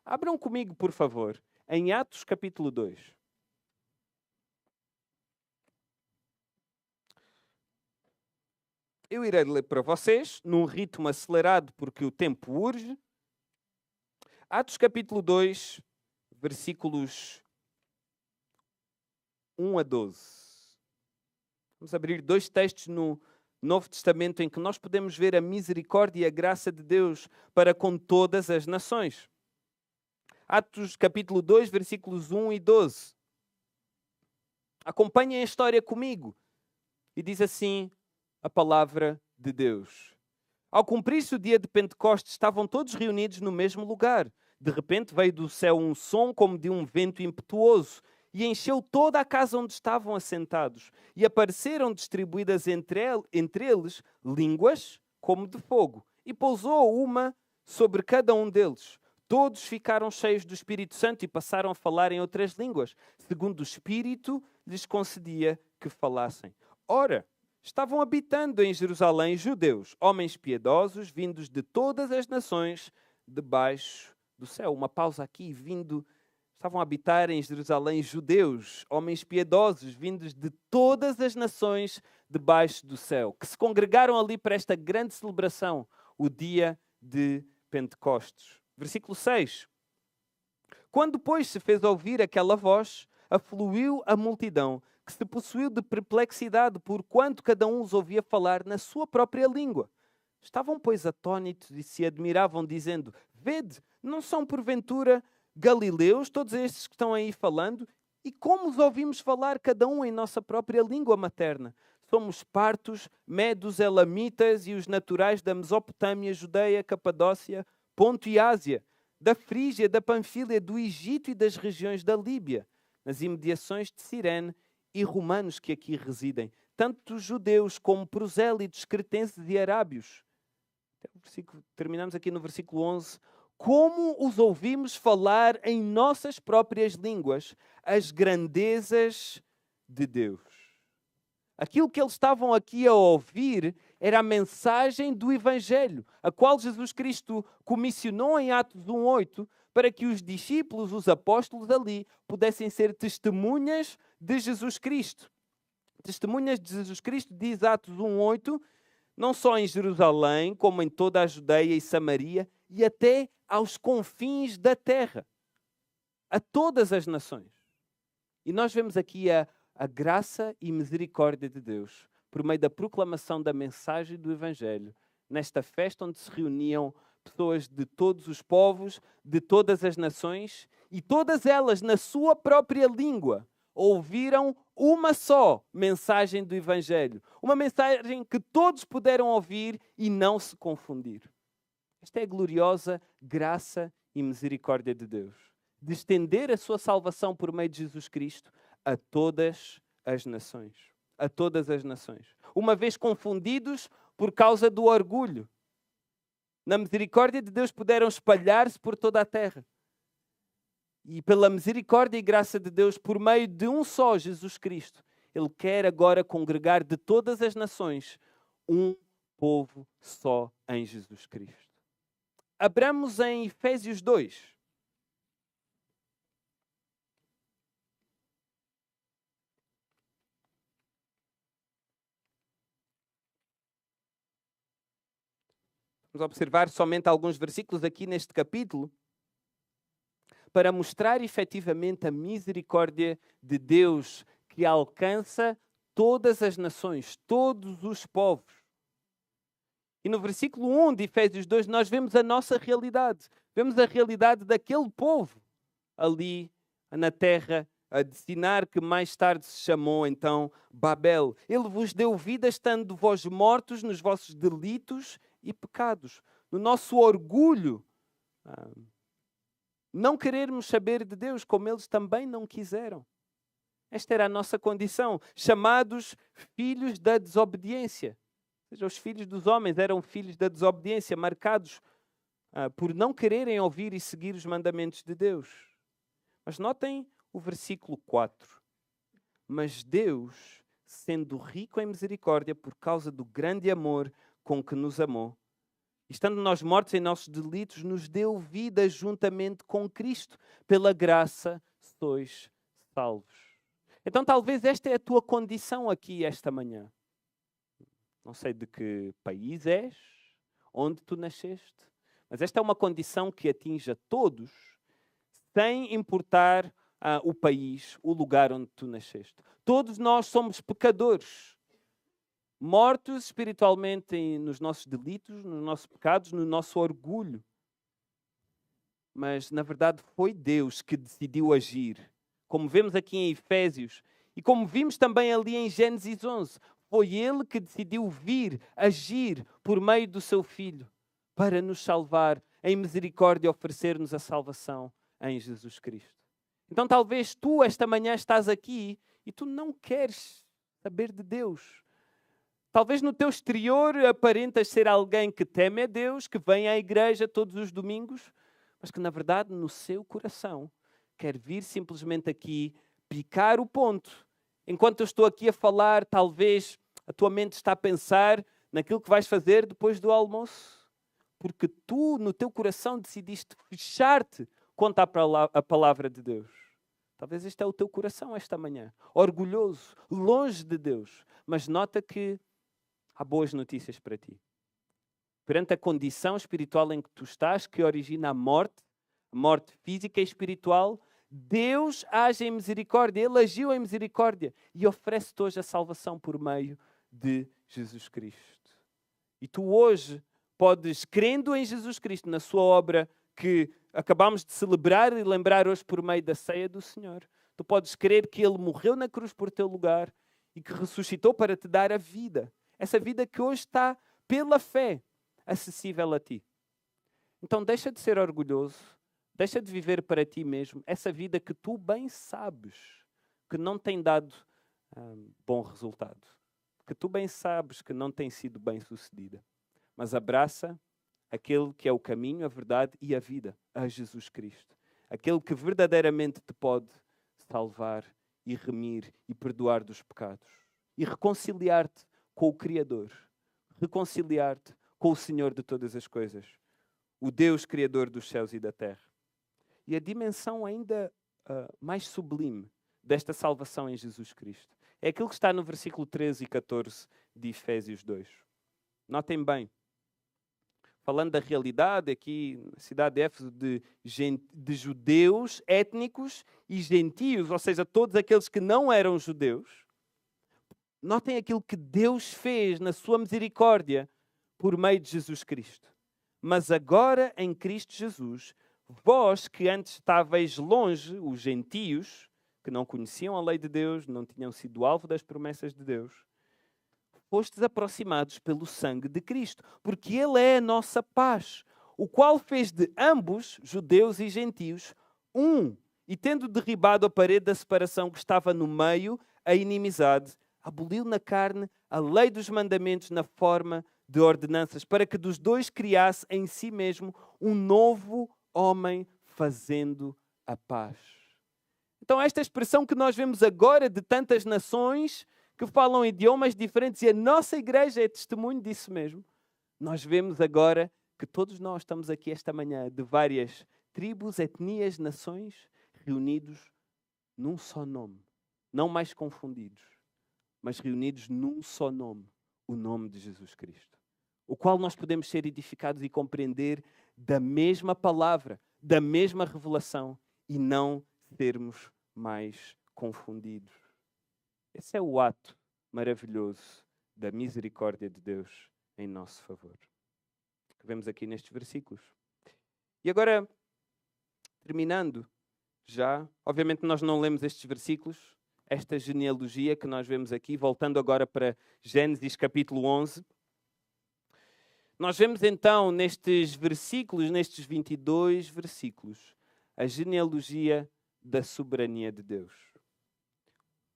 Abram comigo, por favor, em Atos capítulo 2. Eu irei ler para vocês, num ritmo acelerado, porque o tempo urge. Atos capítulo 2, versículos 1 a 12. Vamos abrir dois textos no Novo Testamento em que nós podemos ver a misericórdia e a graça de Deus para com todas as nações. Atos capítulo 2, versículos 1 e 12. Acompanhem a história comigo. E diz assim a palavra de Deus. Ao cumprir-se o dia de Pentecostes, estavam todos reunidos no mesmo lugar. De repente veio do céu um som como de um vento impetuoso e encheu toda a casa onde estavam assentados. E apareceram distribuídas entre eles línguas como de fogo. E pousou uma sobre cada um deles. Todos ficaram cheios do Espírito Santo e passaram a falar em outras línguas, segundo o Espírito lhes concedia que falassem. Ora, estavam habitando em Jerusalém judeus, homens piedosos, vindos de todas as nações debaixo do céu. Uma pausa aqui, estavam a habitar em Jerusalém judeus, homens piedosos, vindos de todas as nações debaixo do céu, que se congregaram ali para esta grande celebração, o dia de Pentecostes. Versículo 6. Quando, pois, se fez ouvir aquela voz, afluiu a multidão, que se possuiu de perplexidade, porquanto cada um os ouvia falar na sua própria língua. Estavam, pois, atônitos e se admiravam, dizendo: Vede, não são porventura galileus todos estes que estão aí falando? E como os ouvimos falar cada um em nossa própria língua materna? Somos partos, medos, elamitas e os naturais da Mesopotâmia, Judeia, Capadócia, Ponto e Ásia, da Frígia, da Panfília, do Egito e das regiões da Líbia, nas imediações de Cirene, e romanos que aqui residem, tanto judeus como prosélitos, cretenses e arábios. Terminamos aqui no versículo 11. Como os ouvimos falar em nossas próprias línguas as grandezas de Deus. Aquilo que eles estavam aqui a ouvir era a mensagem do Evangelho, a qual Jesus Cristo comissionou em Atos 1:8, para que os discípulos, os apóstolos ali, pudessem ser testemunhas de Jesus Cristo. Testemunhas de Jesus Cristo, diz Atos 1:8, não só em Jerusalém, como em toda a Judeia e Samaria, e até aos confins da terra, a todas as nações. E nós vemos aqui a graça e misericórdia de Deus, por meio da proclamação da mensagem do Evangelho, nesta festa onde se reuniam pessoas de todos os povos, de todas as nações, e todas elas, na sua própria língua, ouviram uma só mensagem do Evangelho. Uma mensagem que todos puderam ouvir e não se confundir. Esta é a gloriosa graça e misericórdia de Deus, de estender a sua salvação por meio de Jesus Cristo a todas as nações. A todas as nações. Uma vez confundidos por causa do orgulho, na misericórdia de Deus puderam espalhar-se por toda a terra. E pela misericórdia e graça de Deus, por meio de um só, Jesus Cristo, Ele quer agora congregar de todas as nações um povo só em Jesus Cristo. Abramos em Efésios 2. Vamos observar somente alguns versículos aqui neste capítulo para mostrar efetivamente a misericórdia de Deus que alcança todas as nações, todos os povos. E no versículo 1 de Efésios 2 nós vemos a nossa realidade. Vemos a realidade daquele povo ali na terra de Sinar, que mais tarde se chamou então Babel. Ele vos deu vida estando vós mortos nos vossos delitos e pecados. No nosso orgulho, não querermos saber de Deus como eles também não quiseram. Esta era a nossa condição, chamados filhos da desobediência. Ou seja, os filhos dos homens eram filhos da desobediência, marcados por não quererem ouvir e seguir os mandamentos de Deus. Mas notem o versículo 4. Mas Deus, sendo rico em misericórdia por causa do grande amor com que nos amou, estando nós mortos em nossos delitos, nos deu vida juntamente com Cristo. Pela graça sois salvos. Então talvez esta é a tua condição aqui esta manhã. Não sei de que país és, onde tu nasceste, mas esta é uma condição que atinge a todos, sem importar o país, o lugar onde tu nasceste. Todos nós somos pecadores, mortos espiritualmente nos nossos delitos, nos nossos pecados, no nosso orgulho. Mas, na verdade, foi Deus que decidiu agir. Como vemos aqui em Efésios, e como vimos também ali em Gênesis 11, foi Ele que decidiu vir, agir por meio do seu Filho, para nos salvar, em misericórdia, oferecer-nos a salvação em Jesus Cristo. Então talvez tu esta manhã estás aqui e tu não queres saber de Deus. Talvez no teu exterior aparentas ser alguém que teme a Deus, que vem à igreja todos os domingos, mas que na verdade no seu coração quer vir simplesmente aqui picar o ponto. Enquanto eu estou aqui a falar, talvez a tua mente está a pensar naquilo que vais fazer depois do almoço. Porque tu, no teu coração, decidiste fechar-te quanto à palavra de Deus. Talvez este é o teu coração esta manhã. Orgulhoso, longe de Deus. Mas nota que há boas notícias para ti. Perante a condição espiritual em que tu estás, que origina a morte física e espiritual, Deus age em misericórdia, Ele agiu em misericórdia e oferece-te hoje a salvação por meio de Jesus Cristo. E tu hoje podes, crendo em Jesus Cristo, na sua obra que acabamos de celebrar e lembrar hoje por meio da ceia do Senhor, tu podes crer que Ele morreu na cruz por teu lugar e que ressuscitou para te dar a vida. Essa vida que hoje está, pela fé, acessível a ti. Então deixa de ser orgulhoso. Deixa de viver para ti mesmo essa vida que tu bem sabes que não tem dado bom resultado. Que tu bem sabes que não tem sido bem sucedida. Mas abraça aquele que é o caminho, a verdade e a vida, a Jesus Cristo. Aquele que verdadeiramente te pode salvar e remir e perdoar dos pecados. E reconciliar-te com o Criador. Reconciliar-te com o Senhor de todas as coisas. O Deus Criador dos céus e da terra. E a dimensão ainda mais sublime desta salvação em Jesus Cristo é aquilo que está no versículo 13 e 14 de Efésios 2. Notem bem, falando da realidade aqui na cidade de Éfeso de judeus étnicos e gentios, ou seja, todos aqueles que não eram judeus, notem aquilo que Deus fez na sua misericórdia por meio de Jesus Cristo. Mas agora em Cristo Jesus, vós que antes estáveis longe, os gentios, que não conheciam a lei de Deus, não tinham sido alvo das promessas de Deus, fostes aproximados pelo sangue de Cristo, porque Ele é a nossa paz, o qual fez de ambos, judeus e gentios, um, e tendo derribado a parede da separação que estava no meio, a inimizade, aboliu na carne a lei dos mandamentos na forma de ordenanças, para que dos dois criasse em si mesmo um novo homem fazendo a paz. Então esta expressão que nós vemos agora de tantas nações que falam idiomas diferentes, e a nossa igreja é testemunho disso mesmo. Nós vemos agora que todos nós estamos aqui esta manhã de várias tribos, etnias, nações, reunidos num só nome. Não mais confundidos, mas reunidos num só nome, o nome de Jesus Cristo. O qual nós podemos ser edificados e compreender da mesma palavra, da mesma revelação e não sermos mais confundidos. Esse é o ato maravilhoso da misericórdia de Deus em nosso favor, que vemos aqui nestes versículos. E agora, terminando já, obviamente nós não lemos estes versículos, esta genealogia que nós vemos aqui, voltando agora para Gênesis capítulo 11. Nós vemos então nestes versículos, nestes 22 versículos, a genealogia da soberania de Deus.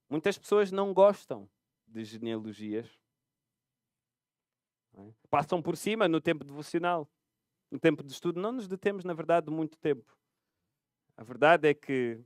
Muitas pessoas não gostam de genealogias. Passam por cima no tempo devocional. No tempo de estudo não nos detemos, na verdade, muito tempo. A verdade é que,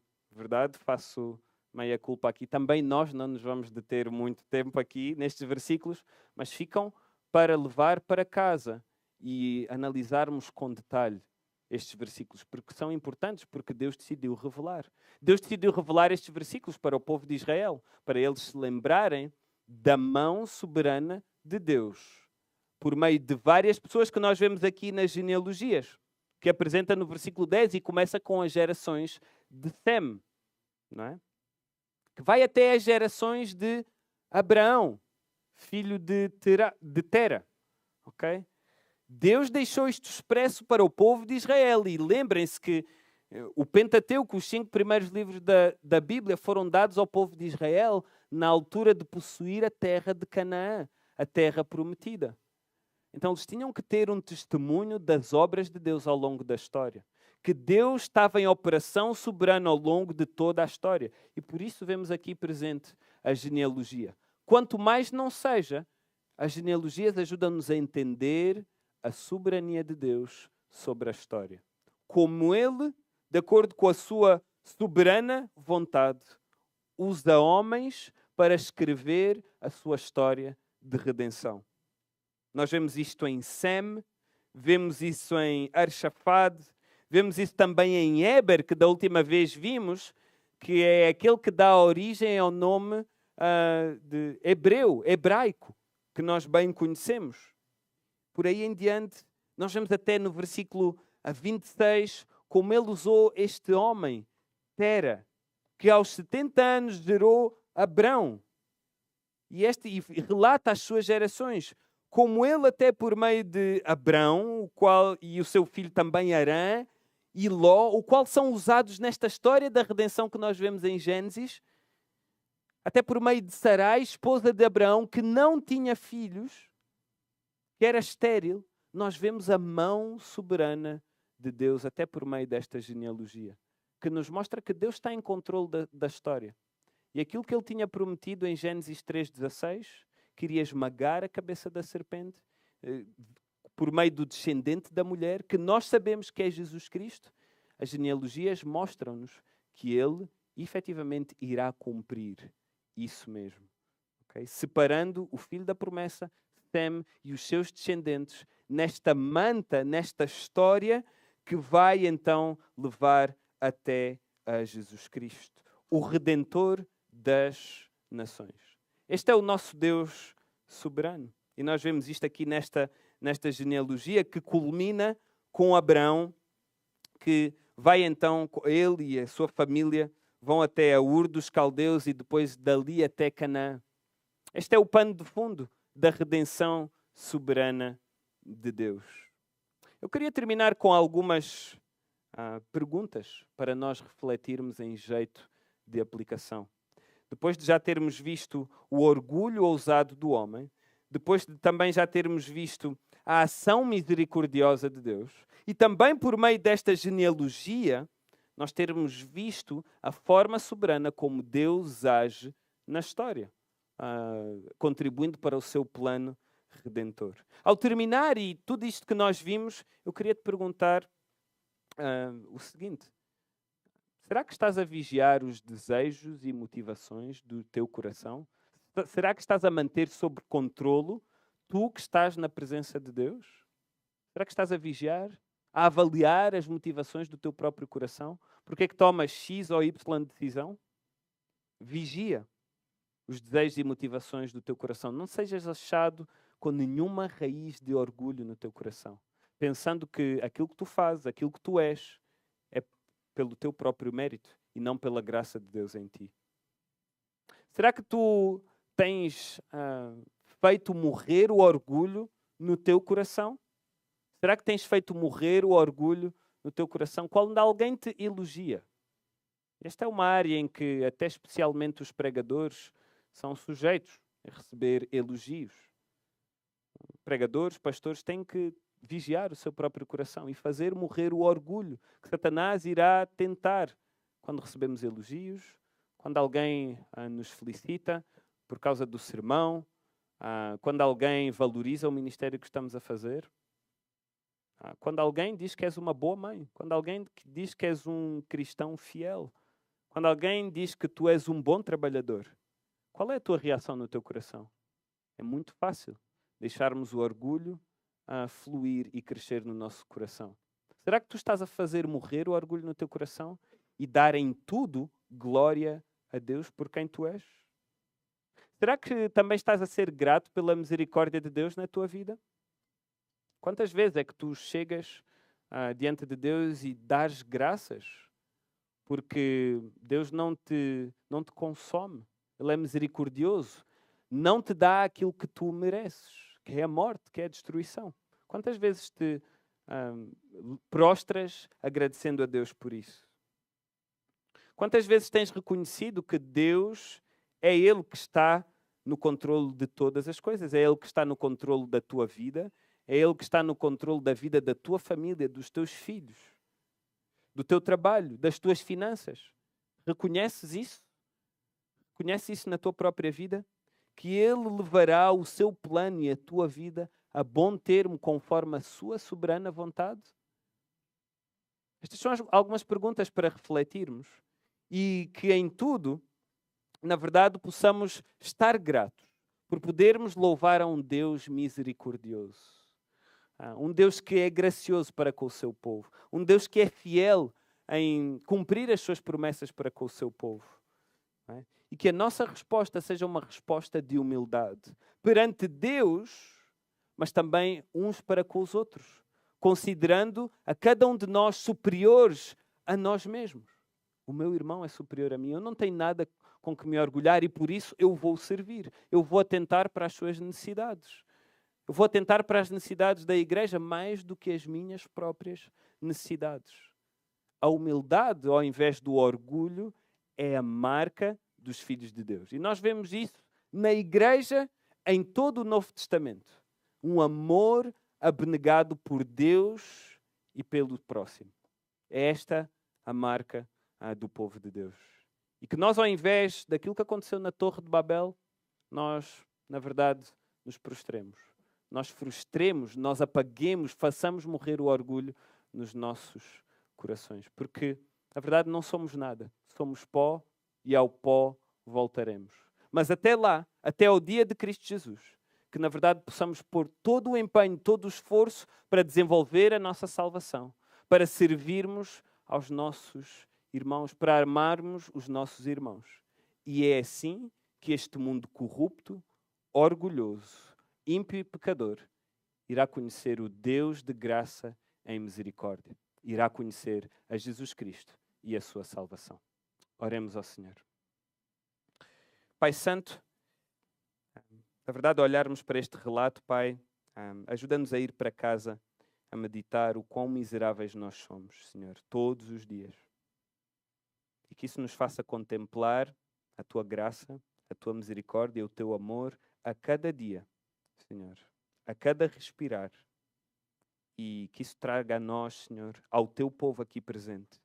faço meia culpa aqui, também nós não nos vamos deter muito tempo aqui nestes versículos, mas ficam para levar para casa e analisarmos com detalhe estes versículos, porque são importantes, porque Deus decidiu revelar. Deus decidiu revelar estes versículos para o povo de Israel, para eles se lembrarem da mão soberana de Deus, por meio de várias pessoas que nós vemos aqui nas genealogias, que apresenta no versículo 10 e começa com as gerações de Sem, não é? Que vai até as gerações de Abraão, filho de Tera, ok? Deus deixou isto expresso para o povo de Israel. E lembrem-se que o Pentateuco, os 5 primeiros livros da Bíblia, foram dados ao povo de Israel na altura de possuir a terra de Canaã, a terra prometida. Então eles tinham que ter um testemunho das obras de Deus ao longo da história. Que Deus estava em operação soberana ao longo de toda a história. E por isso vemos aqui presente a genealogia. Quanto mais não seja, as genealogias ajudam-nos a entender a soberania de Deus sobre a história. Como Ele, de acordo com a sua soberana vontade, usa homens para escrever a sua história de redenção. Nós vemos isto em Sem, vemos isso em Arshafad, vemos isso também em Éber, que da última vez vimos, que é aquele que dá origem ao nome de hebraico, que nós bem conhecemos. Por aí em diante, nós vemos até no versículo 26 como ele usou este homem, Tera, que aos 70 anos gerou Abrão. E relata as suas gerações, como ele até por meio de Abrão, e o seu filho também Arã, e Ló, o qual são usados nesta história da redenção que nós vemos em Gênesis, até por meio de Sarai, esposa de Abraão, que não tinha filhos, que era estéril, nós vemos a mão soberana de Deus até por meio desta genealogia, que nos mostra que Deus está em controle da história. E aquilo que ele tinha prometido em Gênesis 3,16, que iria esmagar a cabeça da serpente, por meio do descendente da mulher, que nós sabemos que é Jesus Cristo, as genealogias mostram-nos que ele efetivamente irá cumprir isso mesmo. Okay? Separando o filho da promessa, Sem, e os seus descendentes nesta manta, nesta história que vai então levar até a Jesus Cristo, o Redentor das nações. Este é o nosso Deus soberano. E nós vemos isto aqui nesta genealogia que culmina com Abraão, que vai então, ele e a sua família, vão até a Ur dos Caldeus e depois dali até Canaã. Este é o pano de fundo da redenção soberana de Deus. Eu queria terminar com algumas perguntas para nós refletirmos em jeito de aplicação. Depois de já termos visto o orgulho ousado do homem, depois de também já termos visto a ação misericordiosa de Deus, e também por meio desta genealogia, nós termos visto a forma soberana como Deus age na história, contribuindo para o seu plano redentor. Ao terminar, e tudo isto que nós vimos, eu queria te perguntar o seguinte: Será que estás a vigiar os desejos e motivações do teu coração? Será que estás a manter sob controlo tu que estás na presença de Deus? Será que estás a vigiar, a avaliar as motivações do teu próprio coração? Porque é que tomas X ou Y decisão? Vigia os desejos e motivações do teu coração. Não sejas achado com nenhuma raiz de orgulho no teu coração, pensando que aquilo que tu fazes, aquilo que tu és, é pelo teu próprio mérito e não pela graça de Deus em ti. Será que tu tens feito morrer o orgulho no teu coração? Será que tens feito morrer o orgulho no teu coração quando alguém te elogia? Esta é uma área em que até especialmente os pregadores são sujeitos a receber elogios. Pregadores, pastores têm que vigiar o seu próprio coração e fazer morrer o orgulho que Satanás irá tentar quando recebemos elogios, quando alguém nos felicita por causa do sermão, quando alguém valoriza o ministério que estamos a fazer, quando alguém diz que és uma boa mãe, quando alguém diz que és um cristão fiel, quando alguém diz que tu és um bom trabalhador. Qual é a tua reação no teu coração? É muito fácil deixarmos o orgulho fluir e crescer no nosso coração. Será que tu estás a fazer morrer o orgulho no teu coração e dar em tudo glória a Deus por quem tu és? Será que também estás a ser grato pela misericórdia de Deus na tua vida? Quantas vezes é que tu chegas diante de Deus e dás graças porque Deus não te consome? Ele é misericordioso. Não te dá aquilo que tu mereces, que é a morte, que é a destruição. Quantas vezes te prostras agradecendo a Deus por isso? Quantas vezes tens reconhecido que Deus é Ele que está no controle de todas as coisas? É Ele que está no controle da tua vida? É Ele que está no controle da vida da tua família, dos teus filhos, do teu trabalho, das tuas finanças? Reconheces isso? Reconheces isso na tua própria vida? Que Ele levará o seu plano e a tua vida a bom termo conforme a sua soberana vontade? Estas são algumas perguntas para refletirmos e que em tudo, na verdade, possamos estar gratos por podermos louvar a um Deus misericordioso. Um Deus que é gracioso para com o seu povo. Um Deus que é fiel em cumprir as suas promessas para com o seu povo. E que a nossa resposta seja uma resposta de humildade perante Deus, mas também uns para com os outros, considerando a cada um de nós superiores a nós mesmos. O meu irmão é superior a mim, eu não tenho nada com que me orgulhar e por isso eu vou servir, eu vou atentar para as suas necessidades. Eu vou atentar para as necessidades da igreja mais do que as minhas próprias necessidades. A humildade, ao invés do orgulho, é a marca dos filhos de Deus. E nós vemos isso na igreja em todo o Novo Testamento. Um amor abnegado por Deus e pelo próximo. É esta a marca do povo de Deus. E que nós, ao invés daquilo que aconteceu na Torre de Babel, nós, na verdade, nos prostremos. Nós frustremos, nós apaguemos, façamos morrer o orgulho nos nossos corações. Porque, na verdade, não somos nada. Somos pó e ao pó voltaremos. Mas até lá, até ao dia de Cristo Jesus, que na verdade possamos pôr todo o empenho, todo o esforço para desenvolver a nossa salvação, para servirmos aos nossos irmãos, para amarmos os nossos irmãos. E é assim que este mundo corrupto, orgulhoso, ímpio e pecador irá conhecer o Deus de graça em misericórdia. Irá conhecer a Jesus Cristo e a sua salvação. Oremos ao Senhor. Pai Santo, na verdade, olharmos para este relato, Pai, ajuda-nos a ir para casa a meditar o quão miseráveis nós somos, Senhor, todos os dias. E que isso nos faça contemplar a Tua graça, a Tua misericórdia, o Teu amor a cada dia, Senhor, a cada respirar. E que isso traga a nós, Senhor, ao Teu povo aqui presente,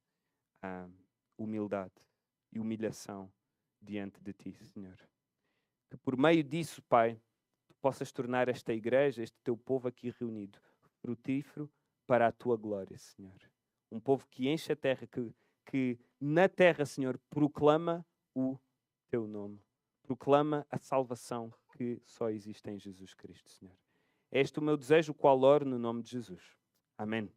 humildade e humilhação diante de Ti, Senhor. Que por meio disso, Pai, Tu possas tornar esta igreja, este Teu povo aqui reunido, frutífero para a Tua glória, Senhor. Um povo que enche a terra, que que na terra, Senhor, proclama o teu nome. Proclama a salvação que só existe em Jesus Cristo, Senhor. É este o meu desejo, o qual oro no nome de Jesus. Amém.